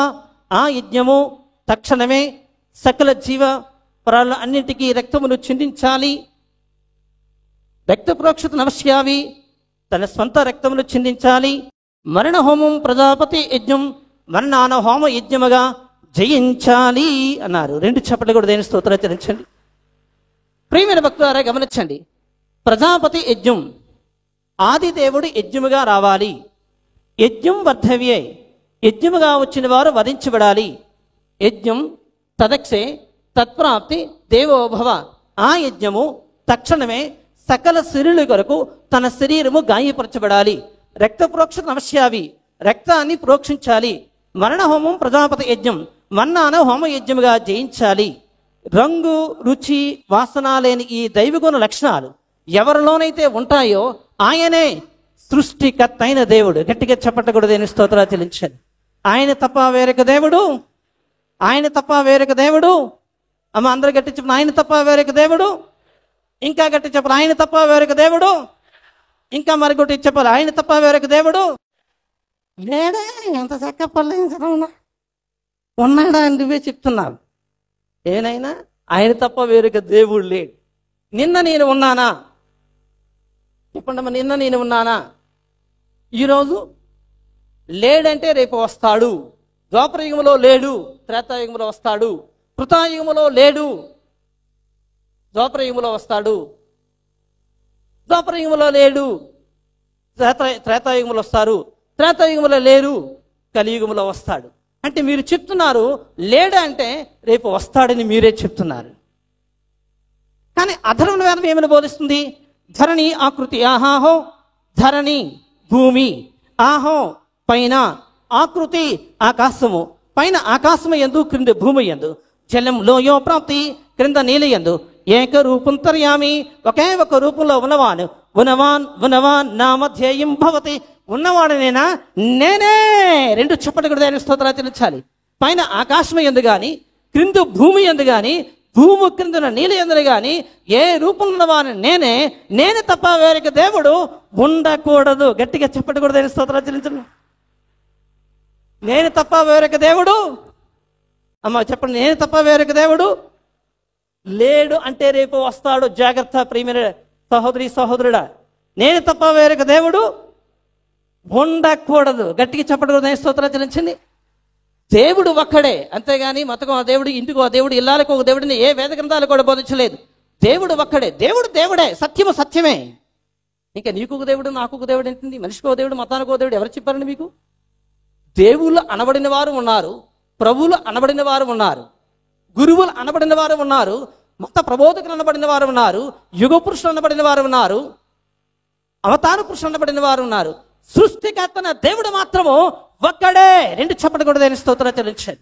ఆ యజ్ఞము తక్షణమే సకల జీవ పరాల అన్నింటికీ రక్తమును చిందించాలి, రక్త ప్రోక్షత నవశ్యావి, తన స్వంత రక్తమును చిందించాలి, మరణ హోమం ప్రజాపతి యజ్ఞం, మరణాన హోమ యజ్ఞముగా జయించాలి అన్నారు. 2 చప్పట్లు కూడా దేని స్తోత్రాచరించండి. ప్రియమైన భక్తులారా గమనించండి, ప్రజాపతి యజ్ఞం, ఆది దేవుడు యజ్ఞముగా రావాలి, యజ్ఞం వర్ధవ్యే, యజ్ఞముగా వచ్చిన వారు వధించబడాలి, యజ్ఞం తదక్షే తత్ప్రాప్తి దేవోభవ, ఆ యజ్ఞము తక్షణమే సకల శరీరుల కొరకు తన శరీరము గాయపరచబడాలి, రక్త ప్రోక్షత నవశ్యావి, రక్తాన్ని ప్రోక్షించాలి, మరణ హోమం ప్రజాపతి యజ్ఞం, మన్నాన హోమ యజ్ఞముగా జయించాలి. రంగు రుచి వాసన లేని ఈ దైవగుణ లక్షణాలు ఎవరిలోనైతే ఉంటాయో ఆయనే సృష్టికర్త అయిన దేవుడు. గట్టిగా చెప్పట్టకూడదు, నేను స్తోత్రాలు చెల్లించాను. ఆయన తప్ప వేరొక దేవుడు, ఆయన తప్ప వేరొక దేవుడు. అమ్మ అందరూ గట్టి చెప్పిన ఆయన తప్ప వేరొక దేవుడు. ఇంకా గట్టి చెప్పాలి, ఆయన తప్ప వేరొక దేవుడు. ఇంకా మరొకటి చెప్పాలి, ఆయన తప్ప వేరొక దేవుడు లేడే. ఎంత చక్క పల్లె ఉన్నాడా అని నువ్వే చెప్తున్నావు. ఏనైనా ఆయన తప్ప వేరొక దేవుడు లేడు. నిన్న నేను ఉన్నానా చెప్పండి, నిన్న నేను ఉన్నానా? ఈరోజు లేడంటే రేపు వస్తాడు. ద్వాపరయుగంలో లేడు, త్రేతాయుగంలో వస్తాడు. కృతాయుగంలో లేడు, ద్వాపరయుగంలో వస్తాడు. ద్వాపరయుగంలో లేడు, త్రేతాయుగంలో వస్తారు. త్రేతాయుగంలో లేరు, కలియుగంలో వస్తాడు. అంటే మీరు చెప్తున్నారు లేడా అంటే రేపు వస్తాడని మీరే చెప్తున్నారు. కానీ అధర్వణ వేదం ఏమని బోధిస్తుంది? ధరణి ఆకృతి, ఆహాహో ధరణి భూమి, ఆహో పైన, ఆకృతి ఆకాశము, పైన ఆకాశము యందు క్రింద భూమి యందు, జలం లోయో ప్రాప్తి క్రింద నీళ్ళ యందు, ఏక రూపంతర్యామి, ఒకే ఒక రూపంలో ఉన్నవాను, ఉన్నవాన్ నా మధ్యేయం భవతి, ఉన్నవాడనేనా నేనే. 2 చప్పట్లు కూడా ఆయన స్తోత్రాలు చెల్లించాలి. పైన ఆకాశం యందు గాని క్రింద భూమి యందు గాని భూమి క్రింద నీళ్ళ యందు గాని ఏ రూపంలో ఉన్నవాని నేనే తప్ప వేరొక దేవుడు ఉండకూడదు. గట్టిగా చప్పట్లు కూడా ఆయన స్తోత్రాలు చెల్లించండి. నేను తప్ప వేరొక దేవుడు, అమ్మ చెప్పండి, నేను తప్ప వేరొక దేవుడు లేడు అంటే రేపు వస్తాడు. జాగ్రత్త ప్రియమైన సహోదరి సహోదరుడా, నేను తప్ప వేరొక దేవుడు ఉండకూడదు. గట్టిగా చెప్పకూడదు. స్తోత్రాలు చెల్లించండి. దేవుడు ఒక్కడే, అంతేగాని మతకం ఆ దేవుడు, ఇంటికి ఆ దేవుడు, ఇల్లాలకు ఒక దేవుడిని ఏ వేద గ్రంథాలు కూడా బోధించలేదు. దేవుడు ఒక్కడే, దేవుడు దేవుడే, సత్యము సత్యమే. ఇంకా నీకు ఒక దేవుడు, నాకు ఒక దేవుడు ఏంటండి? మనిషికి ఒక దేవుడు, మతానికి ఒక దేవుడు ఎవరు చెప్పారండి మీకు? దేవుళ్ళు అనబడిన వారు ఉన్నారు, ప్రభువులు అనబడిన వారు ఉన్నారు, గురువులు అనబడిన వారు ఉన్నారు, మత ప్రబోధకులు అనబడిన వారు ఉన్నారు, యుగ పురుషులు అనబడిన వారు ఉన్నారు, అవతార పురుషులు అనబడిన వారు ఉన్నారు. సృష్టికర్తన దేవుడు మాత్రము ఒక్కడే. 2 చప్పట్లు కూడా దేని స్తోత్రాలు చెల్లించారు.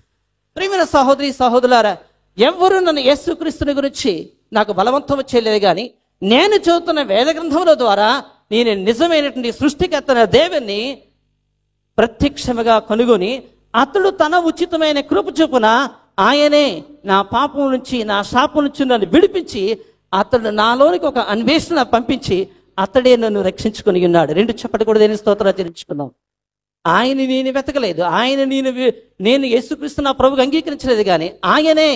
ప్రియమైన సహోదరి సహోదరులారా, ఎవరు నన్ను యేసుక్రీస్తుని గురించి నాకు బలవంతం చేయలేదు, కానీ నేను చదువుతున్న వేద గ్రంథముల ద్వారా నేను నిజమైనటువంటి సృష్టికర్తన దేవుణ్ణి ప్రత్యక్షముగా కనుగొని అతడు తన ఉచితమైన కృప చొప్పున ఆయనే నా పాపం నుంచి, నా శాపం నుంచి నన్ను విడిపించి అతడు నాలోనికి ఒక అన్వేషణ పంపించి అతడే నన్ను రక్షించుకొని ఉన్నాడు. రెండు చప్పటి కూడా దేని స్తోత్రాలు చెల్లించుకున్నాం. ఆయన నేను వెతకలేదు, ఆయన నేను యేసుక్రీస్తు నా ప్రభువుకి అంగీకరించలేదు, కానీ ఆయనే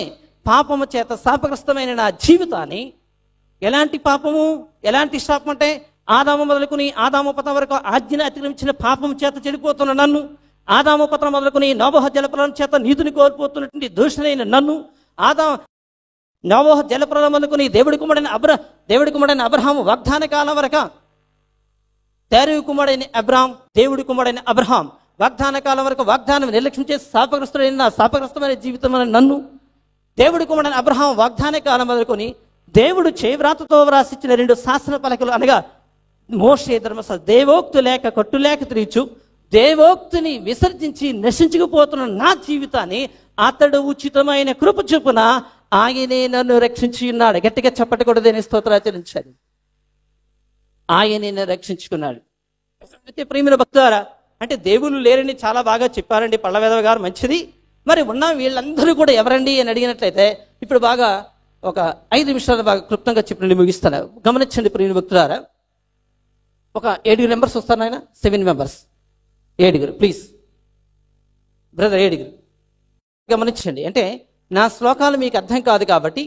పాపము చేత శాపగ్రస్తమైన నా జీవితాన్ని, ఎలాంటి పాపము, ఎలాంటి శాపం అంటే ఆదాము మొదలుకొని ఆదాము పతం వరకు ఆజ్ఞను అతిక్రమించిన పాపం చేత చెడిపోతున్న నన్ను, ఆదాము పత్రం మొదలుకొని నోబహ జలప్రలయం చేత నీతిని కోల్పోతున్నటువంటి దోషులైన నన్ను, నోబహ జలప్రలయం మొదలుకొని దేవుడి కుమారుడైన అబ్రహాము వాగ్దాన కాలం వరక, తేరు కుమారుడైన అబ్రాహాం దేవుడి కుమారుడైన అబ్రహాం వాగ్దాన కాలం వరకు వాగ్దానం నిర్లక్ష్యం చేసి శాపగ్రస్తమైన జీవితం నన్ను, దేవుడి కుమారుడైన అబ్రహాం వాగ్దాన కాలం మొదలుకొని దేవుడు చేవ్రాతతో వ్రాసిచ్చిన 2 శాసన పలకలు అనగా మోషే ధర్మశాస్త్రం, దేవోక్తి లేక కట్టు లేక తిరిచు దేవోక్తిని విసర్జించి నశించుకుపోతున్న నా జీవితాన్ని అతడు ఉచితమైన కృప చొప్పున ఆయనే నన్ను రక్షించి ఉన్నాడు. గట్టిగా చప్పటి కూడా దేని స్తోత్రాచరించాడు. ఆయనే నన్ను రక్షించుకున్నాడు. అయితే ప్రియమైన భక్తులారా, అంటే దేవుళ్ళు లేరని చాలా బాగా చెప్పారండి పళ్ళవేదవ గారు, మంచిది. మరి ఉన్న వీళ్ళందరూ కూడా ఎవరండి అని అడిగినట్లయితే ఇప్పుడు బాగా ఒక 5 నిమిషాలు బాగా క్లుప్తంగా చెప్పి ముగిస్తాను. గమనించండి ప్రియమైన భక్తులారా, ఒక 7 మెంబర్స్ వస్తారు ఆయన, 7 మెంబర్స్, 7 ప్లీజ్ బ్రదర్, 7 గమనించండి. అంటే నా శ్లోకాలు మీకు అర్థం కాదు కాబట్టి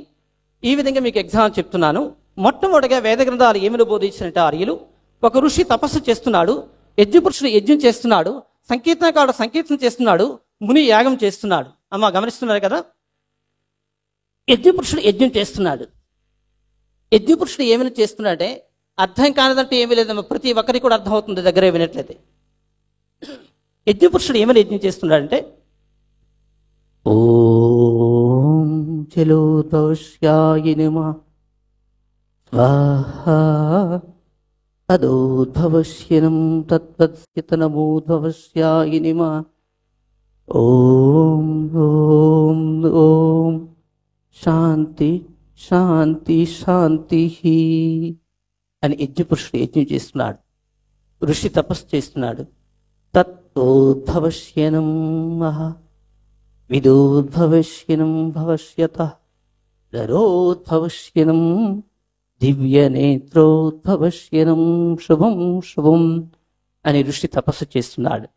ఈ విధంగా మీకు ఎగ్జాంపుల్ చెప్తున్నాను. మొట్టమొదటిగా వేద గ్రంథాలు ఏమని బోధించినట్టు ఆర్యులు, ఒక ఋషి తపస్సు చేస్తున్నాడు, యజ్ఞపురుషుడు యజ్ఞం చేస్తున్నాడు, సంకీర్తనకారుడు సంకీర్తన చేస్తున్నాడు, ముని యాగం చేస్తున్నాడు. అమ్మ గమనిస్తున్నారు కదా, యజ్ఞపురుషుడు యజ్ఞం చేస్తున్నాడు. యజ్ఞపురుషుడు ఏమైనా చేస్తున్నాడంటే అర్థం కానిదంటే ఏమీ లేదమ్మా, ప్రతి ఒక్కరికి కూడా అర్థం అవుతుంది దగ్గర వినట్లయితే. యజ్ఞపురుషుడు ఏమైనా యజ్ఞం చేస్తున్నాడంటే ఓం చలోద్భవస్యాయ నమః స్వాహా తదోద్భవస్యనం తద్వత్స్యతనమోద్భవస్యాయ నమః ఓం ఓం ఓం శాంతి శాంతి శాంతి అని యజ్ఞపురుషుడు యజ్ఞం చేస్తున్నాడు, ఋషి తపస్సు చేస్తున్నాడు. తత్తోద్భవస్యనం విదోద్భవస్యనం భవస్యత నరోద్భవస్యనం దివ్యనేత్రోద్భవస్యనం శుభం శుభం అని ఋషి తపస్సు చేస్తున్నాడు.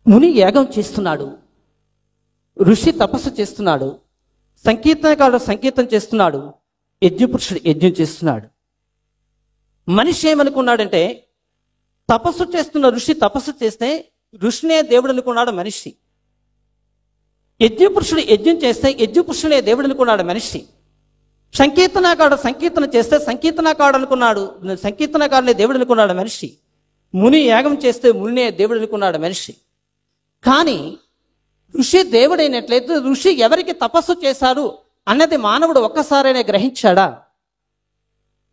ముని యాగం చేస్తున్నాడు, ఋషి తపస్సు చేస్తున్నాడు, సంకీర్తనకారుడు సంకీర్తన చేస్తున్నాడు, యజ్ఞపురుషుడు యజ్ఞం చేస్తున్నాడు. మనిషి ఏమనుకున్నాడంటే తపస్సు చేస్తున్న ఋషి తపస్సు చేస్తే ఋషినే దేవుడు అనుకున్నాడు మనిషి. యజ్ఞపురుషుడు యజ్ఞం చేస్తే యజ్ఞపురుషుడే దేవుడు అనుకున్నాడు మనిషి. సంకీర్తనకారుడు సంకీర్తన చేస్తే సంకీర్తనకారుడే దేవుడు అనుకున్నాడు మనిషి. ముని యాగం చేస్తే మునినే దేవుడు అనుకున్నాడు మనిషి. కానీ ఋషి దేవుడైనట్లయితే ఋషి ఎవరికి తపస్సు చేశారు అన్నది మానవుడు ఒక్కసారైనా గ్రహించాడా?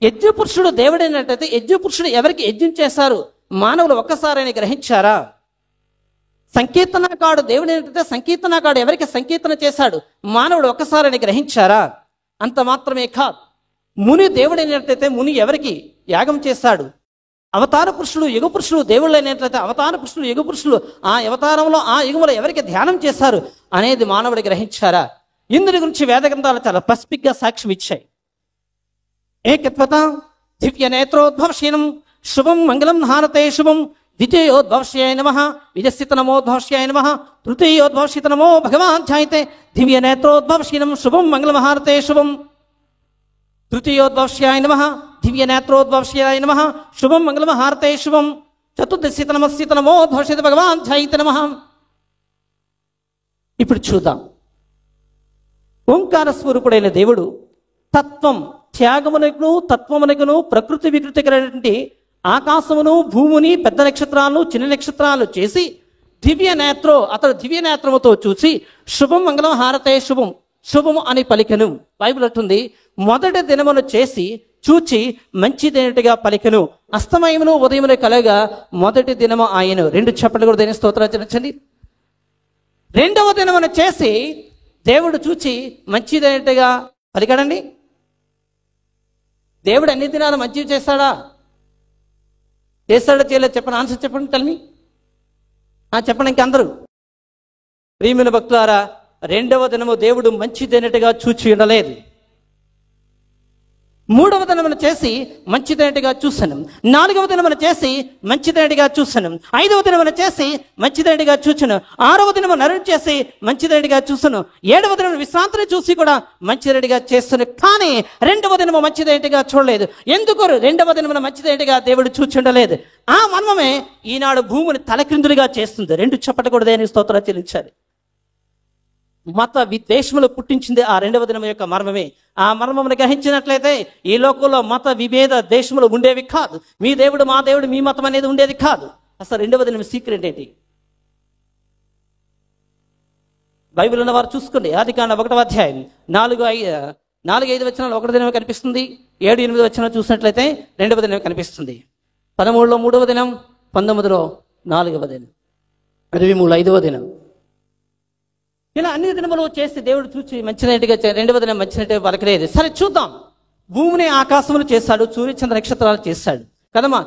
యజ్ఞపురుషుడు దేవుడైనట్లయితే యజ్ఞపురుషుడు ఎవరికి యజ్ఞం చేశారు మానవులు ఒక్కసారైనా గ్రహించారా? సంకీర్తనకారుడు దేవుడైనట్లయితే సంకీర్తనకారుడు ఎవరికి సంకీర్తన చేశాడు మానవుడు ఒక్కసారైనా గ్రహించారా? అంత మాత్రమే కాదు, ముని దేవుడైనట్లయితే ముని ఎవరికి యాగం చేశాడు, అవతార పురుషుడు యుగ పురుషుడు దేవుళ్ళు అయినట్లయితే అవతార పురుషుడు యుగ పురుషులు ఆ అవతారంలో ఆ యుగంలో ఎవరికి ధ్యానం చేశారు అనేది మానవుడు గ్రహించారా? ఇందుని గురించి వేద గ్రంథాలు చాలా స్పెసిఫిక్ గా సాక్ష్యం ఇచ్చాయి. ఏకత్వత దివ్య నేత్రోద్భవశీనం శుభం మంగళం హారతే శుభం ద్వితీయోద్భవశ్యాయ నమః విజస్థిత నమోద్భవశ్యాయ నమః తృతీయోద్భవశ్యత నమో భగవాన్ ఛాయితే దివ్య నేత్రోద్భవశీనం శుభం మంగళం హారతే శుభం తృతీయోద్భవశ్యాయ నమః దివ్య నేత్రోద్భవశ్యాయ నమః శుభం మంగళం హారతే శుభం చతుర్దశిత నమస్సిత నమోద్భవశ్యత భగవాన్ ఛాయితే నమః. ఇప్పుడు చూద్దాం, ఓంకార స్వరూపుడైన దేవుడు తత్వం త్యాగమునకును తత్వమునకును ప్రకృతి వికృతి కలిగినటువంటి ఆకాశమును భూమిని పెద్ద నక్షత్రాలను చిన్న నక్షత్రాలు చేసి అతడు దివ్య నేత్రముతో చూసి శుభం మంగళం హారతే శుభం శుభము అని పలికెను. బైబిల్ అంటుంది మొదటి దినమును చేసి చూచి మంచిదైనట్టుగా పలికెను, అస్తమయమును ఉదయమును కలగా మొదటి దినము ఆయను. 2 చప్పట్లు కూడా దేని స్తోత్రాచరించండి. 2వ దినమును చేసి దేవుడు చూచి మంచిదైనట్టుగా పలికాడండి. దేవుడు అన్ని దినాలు మంచివి చేస్తాడా? చేస్తాడా చేయలేదు? చెప్పండి, ఆన్సర్ చెప్పండి, తల్లి చెప్పండి ఇంకందరూ. ప్రియమైన భక్తులారా, 2వ దినము దేవుడు మంచిదైనట్టుగా చూచి ఉండలేదు. మూడవ దినమున చేసి మంచిదైనట్టుగా చూశాను. నాలుగవ దినమున చేసి మంచిదైనట్టుగా చూశాను. ఐదవ దినమున చేసి మంచిదైనట్టుగా చూచాను. ఆరవ దినము నరుని చేసి మంచిదైనట్టుగా చూశాను. ఏడవ దినము విశ్రాంతిని చూసి కూడా మంచిదైనట్టుగా చేస్తాను. కానీ రెండవ దినము మంచిదైనట్టుగా చూడలేదు. ఎందుకు రెండవ దినమున మంచిదైనట్టుగా దేవుడు చూచుండలేదు? ఆ మర్మమే ఈనాడు భూమిని తలక్రిందులుగా చేస్తుంది. రెండు చెప్పటకూడదని స్తోత్రాలు చెల్లించాలి. మత విద్వేషములు పుట్టించింది ఆ రెండవ దినం యొక్క మర్మమే. ఆ మర్మమును గ్రహించినట్లయితే ఈ లోకంలో మత విభేద దేశములు ఉండేవి కాదు. మీ దేవుడు మా దేవుడు మీ మతం అనేది ఉండేది కాదు. అసలు రెండవ దినం సీక్రెట్ ఏంటి? బైబిల్ ఉన్న వారు చూసుకోండి. ఆదికాండం 1వ అధ్యాయం 4-5 వచనాలు ఒకటి దినం కనిపిస్తుంది. 7-8 వచనాలు చూసినట్లయితే రెండవ దినం కనిపిస్తుంది. 13లో 3వ దినం, 19లో 4వ దినం, 23 5వ దినం. ఇలా అన్ని దినములు చేసి దేవుడు చూచి మంచినట్టుగా రెండవ దినం మంచినట్టుగా పలకలేదు. సరే చూద్దాం. భూమిని ఆకాశములు చేశాడు, సూర్యచంద్ర నక్షత్రాలు చేశాడు కదమ్మా.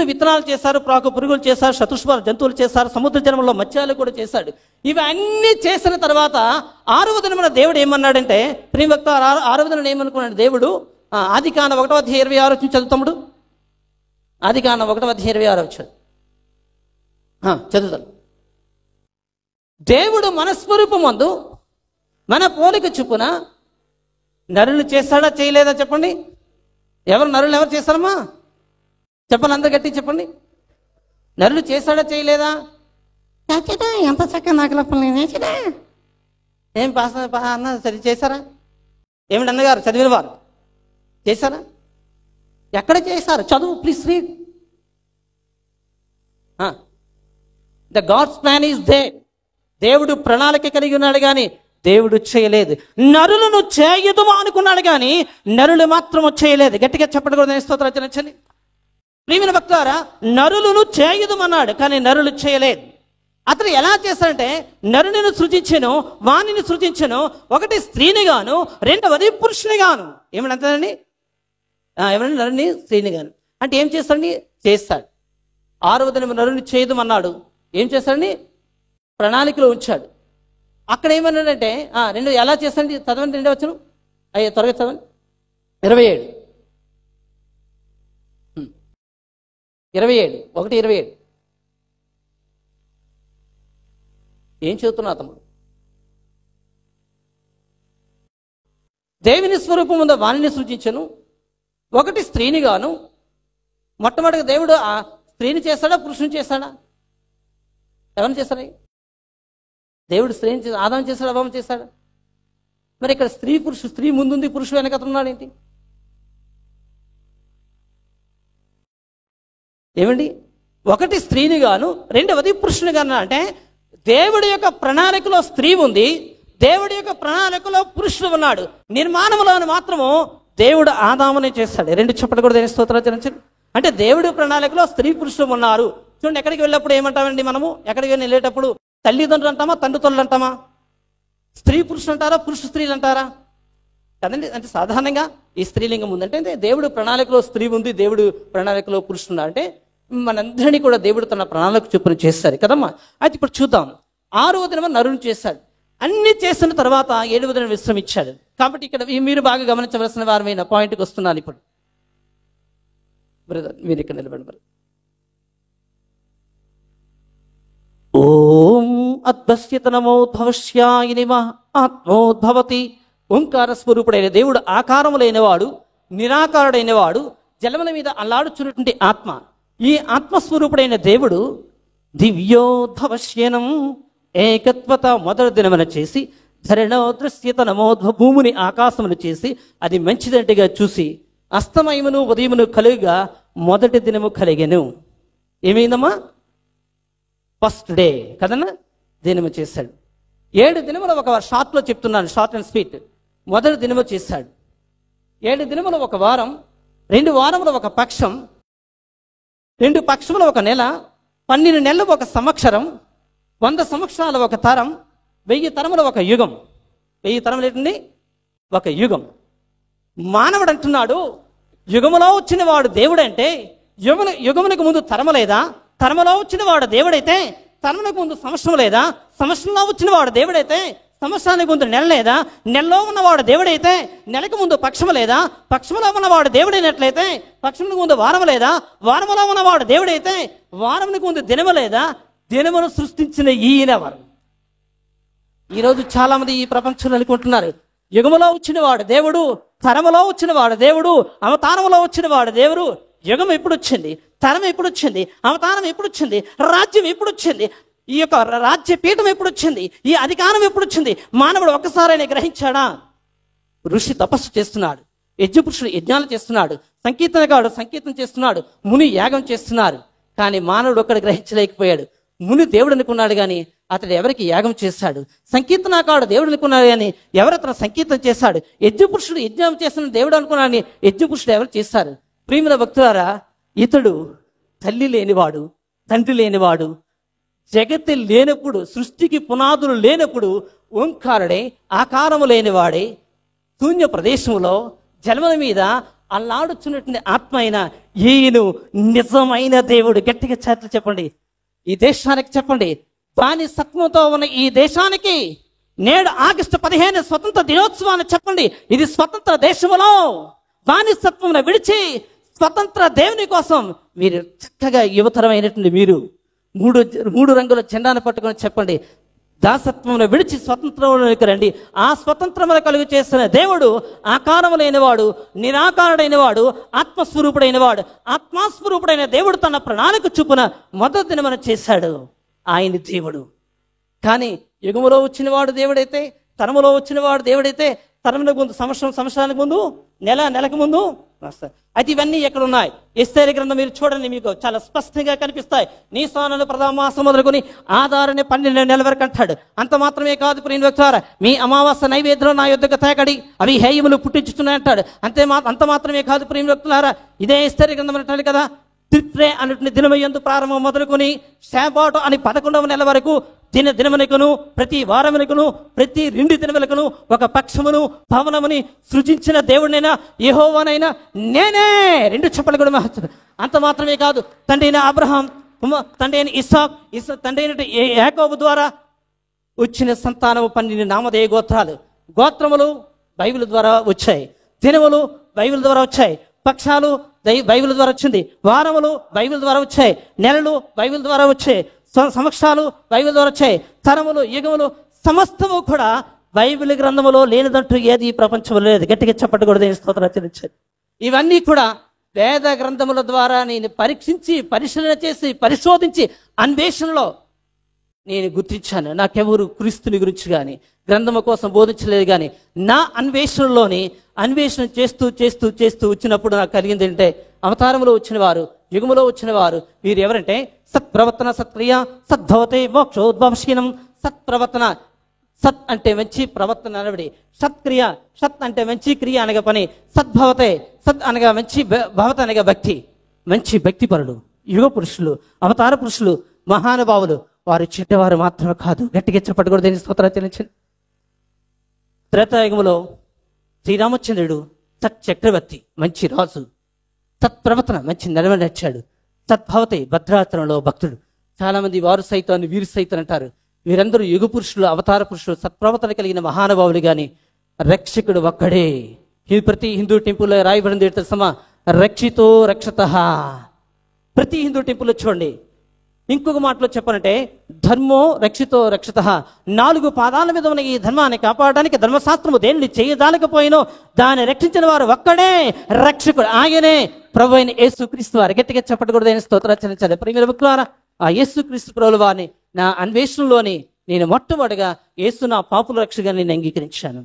విత్తనాలు చేశారు, ప్రాకు పురుగులు చేశారు, చతుష్పాద జంతువులు చేశారు, సముద్ర జనములో మత్స్యాలు కూడా చేశాడు. ఇవి అన్ని చేసిన తర్వాత ఆరవ దినమున దేవుడు ఏమన్నాడంటే, ప్రియభక్త ఆరవ దినం ఏమనుకున్నాడు దేవుడు? ఆదికాండం 1వ అధ్యాయం 26 చదువుతాముడు. ఆదికాండం 1వ అధ్యాయం 26 చదువుతాను. దేవుడు మన స్వరూపమందు మన పోలిక చొప్పున నరులు చేశాడా చేయలేదా చెప్పండి. నరులు ఎవరు చేశారమ్మా చెప్పండి, అందరు గట్టి చెప్పండి. నరులు చేశాడా చేయలేదా? ఎంత చక్కగా నాకు ఏం పాస్ అన్న సరి చేశారా? ఏమిటి అన్నగారు చదివిన వారు చేశారా? ఎక్కడ చేశారు? చదువు please read. The God's plan is there. దేవుడు ప్రణాళిక కలిగి ఉన్నాడు కానీ దేవుడు చేయలేదు. నరులను చేయదుమా అనుకున్నాడు కానీ నరులు మాత్రము చేయలేదు. గట్టిగా చెప్పకూడదు. స్తోత్రాలు చెల్లించండి. ప్రియమైన భక్తులారా, నరులను చేయదుమన్నాడు కానీ నరులు చేయలేదు. అతను ఎలా చేశాడంటే నరుని సృజించెను, వాణిని సృజించెను. ఒకటి స్త్రీని గాను, రెండవది పురుషుని గాను. ఏమని అంటారండి? ఎవరండి? నరుని స్త్రీని గాను అంటే ఏం చేస్తాడండి? చేస్తాడు. ఆరవ దినం నరుని చేయదుమన్నాడు. ఏం చేస్తాడండి? ప్రణాళికలో ఉంచాడు. అక్కడ ఏమన్నాడంటే రెండు ఎలా చేస్తాండి? చదవండి. రెండో వచనం త్వరగా చదవండి. 27 1:27 ఏం చదువుతున్నా తమ్ముడు? దేవుని స్వరూపం ఉందో వాణిని సృజించను, ఒకటి స్త్రీని గాను. మొట్టమొదటిగా దేవుడు ఆ స్త్రీని చేస్తాడా పురుషుని చేస్తాడా? ఎవరిని చేస్తాడా? దేవుడు స్త్రీని చేస్తాడు. ఆదాం చేస్తాడు, అవ్వం చేస్తాడు. మరి ఇక్కడ స్త్రీ ముందుంది, పురుషుడు వెనక ఉన్నాడు ఏంటి? ఏమండి? ఒకటి స్త్రీని గాను, రెండవది పురుషుని గాను. అంటే దేవుడి యొక్క ప్రణాళికలో స్త్రీ ఉంది, దేవుడి యొక్క ప్రణాళికలో పురుషుడు ఉన్నాడు. నిర్మాణంలో మాత్రము దేవుడు ఆదాముని చేస్తాడు. రెండు చెప్పలు కూడా దేని స్తోత్రాలు చెల్లించండి. అంటే దేవుడి ప్రణాళికలో స్త్రీ పురుషుడు ఉన్నారు. చూడండి, ఎక్కడికి వెళ్ళినప్పుడు ఏమంటామండి మనము? ఎక్కడికి వెళ్ళేటప్పుడు తల్లిదండ్రులు అంటామా, తండ్రితోళ్ళు అంటామా? స్త్రీ పురుషులు అంటారా, పురుష స్త్రీలు అంటారా? కదండి. అంటే సాధారణంగా ఈ స్త్రీలింగం ఉందంటే దేవుడు ప్రణాళికలో స్త్రీ ఉంది, దేవుడు ప్రణాళికలో పురుషుడు. అంటే మనందరినీ కూడా దేవుడు తన ప్రణాళిక చొప్పున చేస్తారు కదమ్మా. అయితే ఇప్పుడు చూద్దాం. 6వ దినం నరుని చేశాడు. అన్ని చేసిన తర్వాత 7వ దినం విశ్రమించాడు. కాబట్టి ఇక్కడ మీరు బాగా గమనించవలసిన వారమైన పాయింట్కి వస్తున్నాను. ఇప్పుడు బ్రదర్ మీరు ఇక్కడ నిలబడి. ఓం అద్భస్యత నమోద్భవస్యాయ నమః ఆత్మోద్భవతి. ఓంకార స్వరూపుడైన దేవుడు ఆకారము లేనివాడు, నిరాకారుడైనవాడు, జలముల మీద అల్లాడుచున్నటువంటి ఆత్మ. ఈ ఆత్మస్వరూపుడైన దేవుడు దివ్యోద్భవస్యనం ఏకత్వత మొదటి దినమున చేసి ధరణో దృశ్యత నమోద్భవ భూమిని ఆకాశమును చేసి అది మంచిదంటిగా చూసి అస్తమయమును ఉదయమును కలుగుగా మొదటి దినము కలిగెను. ఏమైందమ్మా? ఫస్ట్ డే కదన్నా దినము చేశాడు. 7 దినములు ఒక షార్ట్లో చెప్తున్నాను, షార్ట్ అండ్ స్వీట్. మొదటి దినము చేశాడు. 7 దినములు ఒక వారం, 2 వారములు ఒక పక్షం, 2 పక్షములు ఒక నెల, 12 నెలలు ఒక సంవత్సరం, 100 సంవత్సరాలు ఒక తరం, 1000 తరములు ఒక యుగం. 1000 తరములు ఏంటండి? ఒక యుగం. మానవుడు అంటున్నాడు, యుగములో వచ్చిన వాడు దేవుడంటే యుగమునకు ముందు తరము లేదా? తరములో వచ్చిన వాడు దేవుడైతే తరమునకు ముందు సంవత్సరం లేదా? సంవత్సరంలో వచ్చిన వాడు దేవుడైతే సంవత్సరానికి ముందు నెల లేదా, నెలలో ఉన్నవాడు దేవుడైతే నెలకు ముందు పక్షము లేదా, పక్షములో ఉన్నవాడు దేవుడైనట్లయితే పక్షములకు ముందు వారం లేదా, వారములో ఉన్నవాడు దేవుడైతే వారమునికి ముందు దినము లేదా, దినమును సృష్టించిన ఈయన వారు. ఈరోజు చాలా మంది ఈ ప్రపంచంలో అనుకుంటున్నారు, యుగములో వచ్చినవాడు దేవుడు, తరములో వచ్చినవాడు దేవుడు, అవతారములో వచ్చినవాడు దేవుడు. యుగం ఎప్పుడు వచ్చింది, తరం ఎప్పుడు వచ్చింది, అవతారం ఎప్పుడు వచ్చింది, రాజ్యం ఎప్పుడు వచ్చింది, ఈ యొక్క రాజ్య పీఠం ఎప్పుడు వచ్చింది, ఈ అధికారం ఎప్పుడు వచ్చింది? మానవుడు ఒక్కసారైనా గ్రహించాడా? ఋషి తపస్సు చేస్తున్నాడు, యజ్ఞపురుషుడు యజ్ఞాలు చేస్తున్నాడు, సంకీర్తనగాడు సంకీర్తన చేస్తున్నాడు, ముని యాగం చేస్తున్నారు. కానీ మానవుడు ఒక్కడు గ్రహించలేకపోయాడు. ముని దేవుడు అనుకున్నాడు కానీ అతడు ఎవరికి యాగం చేశాడు? సంకీర్తనకాడు దేవుడు అనుకున్నాడు కానీ ఎవరతను సంకీర్తన చేశాడు? యజ్ఞపురుషుడు యజ్ఞం చేసిన దేవుడు అనుకున్నాడు, యజ్ఞపురుషుడు ఎవరు చేశారు? ప్రియమైన భక్తులారా, ఇతడు తల్లి లేనివాడు, తండ్రి లేనివాడు, జగతి లేనప్పుడు, సృష్టికి పునాదులు లేనప్పుడు ఓంకారుడే, ఆకారము లేనివాడే, శూన్య ప్రదేశంలో జలముల మీద అల్లాడుచున్నటువంటి ఆత్మ అయిన ఈయన నిజమైన దేవుడు. గట్టిగా చేతులు చెప్పండి, ఈ దేశానికి చెప్పండి. బానిసత్వంతో ఉన్న ఈ దేశానికి నేడు ఆగస్టు 15 స్వతంత్ర దినోత్సవాన్ని చెప్పండి. ఇది స్వతంత్ర దేశంలో బానిసత్వం విడిచి స్వతంత్ర దేవుని కోసం మీరు చక్కగా యువతరమైనటువంటి మీరు మూడు రంగుల జెండాను పట్టుకొని చెప్పండి, దాసత్వంలో విడిచి స్వతంత్రంలోకి రండి. ఆ స్వతంత్రమును కలుగు చేసిన దేవుడు ఆకారము లేనివాడు, నిరాకారుడైన వాడు, ఆత్మస్వరూపుడైన వాడు. ఆత్మస్వరూపుడైన దేవుడు తన ప్రణాళిక చొప్పున మొదటి దినమున చేశాడు. ఆయన దేవుడు. కానీ యుగములో వచ్చినవాడు దేవుడైతే, తరములో వచ్చినవాడు దేవుడైతే, తరములకు ముందు సంవత్సరానికి ముందు, నెలకు ముందు వస్తాయి. అయితే ఇవన్నీ ఎక్కడ ఉన్నాయి? ఎస్తేరు గ్రంథం మీరు చూడండి, మీకు చాలా స్పష్టంగా కనిపిస్తాయి. నీ సోనలు ప్రథమ మాసం మొదలుకొని ఆధారని 12 నెలల వరకు అంటాడు. అంత మాత్రమే కాదు ప్రియ వ్యక్తులారా, మీ అమావాస్య నైవేద్యం నా యొద్దకు తేకడి, అవి హేయములు పుట్టించుతున్నాయి అంటాడు. అంత మాత్రమే కాదు ప్రియ వ్యక్తులారా, ఇదే ఎస్తేరు గ్రంథం అంటాడు కదా, తిప్రే అన్నటువంటి దినమయందు ప్రారంభం మొదలుకొని శాబాటు అని 11వ నెల వరకు దినమునకును, ప్రతి వారమునకును, ప్రతి 2 దినములకును ఒక పక్షమును భవనముని సృజించిన దేవుడినైనా యెహోవానైనా నేనే. 2 చెప్పలు కూడా మహత్వం. అంత మాత్రమే కాదు, తండ్రి అయిన అబ్రహాం, తండ్రి అయిన ఇస్సాక్, తండ్రి అయిన యాకోబు ద్వారా వచ్చిన సంతానము 12 నామధేయ గోత్రములు బైబిల్ ద్వారా వచ్చాయి, దినములు బైబిల్ ద్వారా వచ్చాయి, పక్షాలు బైబిల్ ద్వారా వచ్చింది, వారములు బైబిల్ ద్వారా వచ్చాయి, నెలలు బైబిల్ ద్వారా వచ్చాయి, సంవత్సరాలు బైబిల్ ద్వారా వచ్చాయి, తరములు, యుగములు సమస్తము కూడా బైబిల్ గ్రంథములో లేనిదంటూ ఏది ఈ ప్రపంచంలో లేదు. గట్టిగా చెప్పకూడదు. స్తోత్రాలు చెల్లించారు. ఇవన్నీ కూడా వేద గ్రంథముల ద్వారా నేను పరీక్షించి, పరిశీలన చేసి, పరిశోధించి, అన్వేషణలో నేను గుర్తించాను. నాకెవరు క్రీస్తుని గురించి కానీ గ్రంథము కోసం బోధించలేదు. కానీ నా అన్వేషణ చేస్తూ చేస్తూ చేస్తూ వచ్చినప్పుడు నాకు కలిగింది ఏంటంటే, అవతారంలో వచ్చిన వారు, యుగములో వచ్చిన వారు వీరు ఎవరంటే, సత్ప్రవర్తన సత్క్రియ సద్భవతే మోక్షోద్భవశీనం. సత్ప్రవర్తన, సత్ అంటే మంచి ప్రవర్తన అనబడి, సత్క్రియ, సత్ అంటే మంచి క్రియ అనగా పని, సద్భవతే సత్ అనగా మంచి, భవత అనగా భక్తి. మంచి భక్తి పరులు, యుగ పురుషులు, అవతార పురుషులు, మహానుభావులు వారు చెడ్డవారు మాత్రమే కాదు. గట్టిగా చెప్పకూడదు. దేని స్తోత్రాలు చెల్లించండి. త్రేతాయుగములో శ్రీరామచంద్రుడు సత్ చక్రవర్తి, మంచి రాజు, సత్ప్రవర్తన మంచి నడవడిచ్చాడు. సద్భవతి భద్రాచలంలో భక్తుడు. చాలా మంది వారు సైతాన్ని వీరు సైతం అంటారు. వీరందరూ యుగ పురుషులు, అవతార పురుషులు, సత్ప్రవర్తన కలిగిన మహానుభావులు. కానీ రక్షకుడు ఒక్కడే. ప్రతి హిందూ టెంపుల్లో రాయబడింది సమా రక్షితో రక్షత. ప్రతి హిందూ టెంపుల్లో చూడండి. ఇంకొక మాటలో చెప్పాలంటే, ధర్మో రక్షితో రక్షత. 4 పాదాల మీద ఉన్న ఈ ధర్మాన్ని కాపాడడానికి ధర్మశాస్త్రము దేనిని చేయదాలకపోయినో దాన్ని రక్షించిన వారు ఒక్కడే రక్షకుడు. ఆయనే ప్రభు అయిన యేసుక్రీస్తు వారు. గట్టిగా చెప్పకూడదు. స్తోత్రాలు చెల్లించాలి. ప్రియమైన భక్తులారా, ఆ యేసుక్రీస్తు ప్రభుల వారిని నా అన్వేషణలోని నేను మొట్టమొదటిగా యేసు నా పాపుల రక్షగా నేను అంగీకరించాను.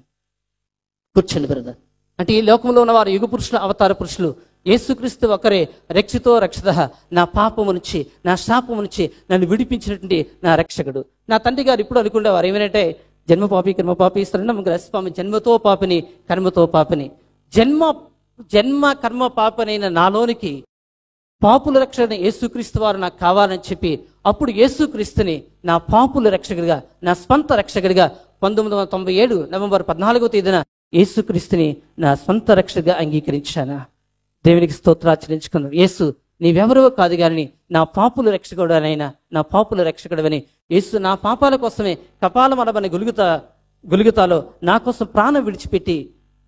కూర్చోండి బ్రదర్. అంటే ఈ లోకంలో ఉన్న వారు యుగ పురుషులు, అవతార పురుషులు. యేసుక్రీస్తు ఒకరే రక్షితో రక్షత. నా పాపము నుంచి, నా శాపము నుంచి నన్ను విడిపించినటువంటి నా రక్షకుడు. నా తండ్రి గారు ఇప్పుడు అనుకునేవారు ఏమనంటే, జన్మ పాపి కర్మ పాపి స్వామి, జన్మతో పాపిని కర్మతో పాపిని. జన్మ కర్మ పాపనైన నాలోనికి పాపుల రక్షణ యేసుక్రీస్తు వారు నాకు కావాలని చెప్పి, అప్పుడు యేసుక్రీస్తుని నా పాపుల రక్షకుడిగా, నా స్వంత రక్షకుడిగా 1997 నవంబర్ 14వ తేదీన యేసుక్రీస్తుని నా స్వంత రక్షకుడిగా అంగీకరించాను. దేవునికి స్తోత్రాచరించుకున్నాను. యేసు నీవెవరో కాదు కానీ నా పాపుల రక్షకుడనైనా, నా పాపుల రక్షకుడవని. యేసు నా పాపాల కోసమే కపాలమనబని గొలుగతాలో నా కోసం ప్రాణం విడిచిపెట్టి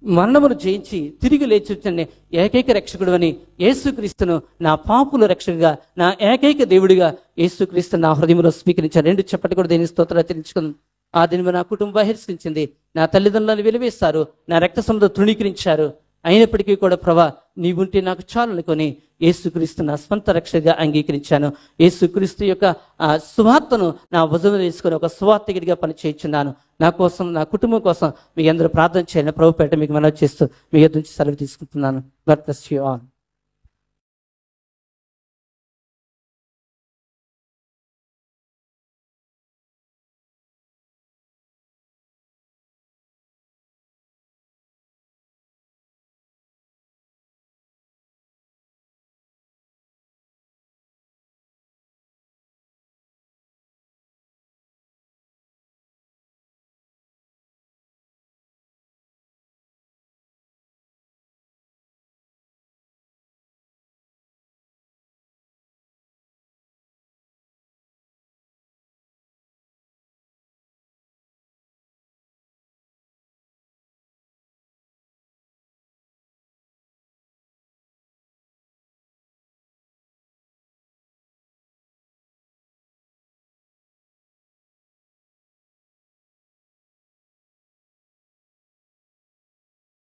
మరణమును జయించి తిరిగి లేచి వచ్చిన ఏకైక రక్షకుడు అని యేసుక్రీస్తును నా పాపుల రక్షకుగా, నా ఏకైక దేవుడిగా యేసుక్రీస్తు నా హృదయంలో స్వీకరించాను. 2 చప్పటి కూడా దేని స్తోత్రాలు ఆచరించుకుంది. ఆ దినము నా కుటుంబం బహిష్కరించింది, నా తల్లిదండ్రులను వెలివేస్తారు, నా రక్త సముద్రం తృణీకరించారు. అయినప్పటికీ కూడా ప్రభా నీవుంటే నాకు చాలు అనుకొని యేసుక్రీస్తు నా స్వంత రక్షగా అంగీకరించాను. యేసుక్రీస్తు యొక్క సువార్తను నా భుజం వేసుకొని ఒక సువార్తగిరిగా పని చేయించున్నాను. నా కోసం, నా కుటుంబం కోసం మీ అందరూ ప్రార్థన చేయాలని ప్రభుపేట మీకు మనవి చేస్తూ మీ యొద్ద నుంచి సెలవు తీసుకుంటున్నాను. God bless you all.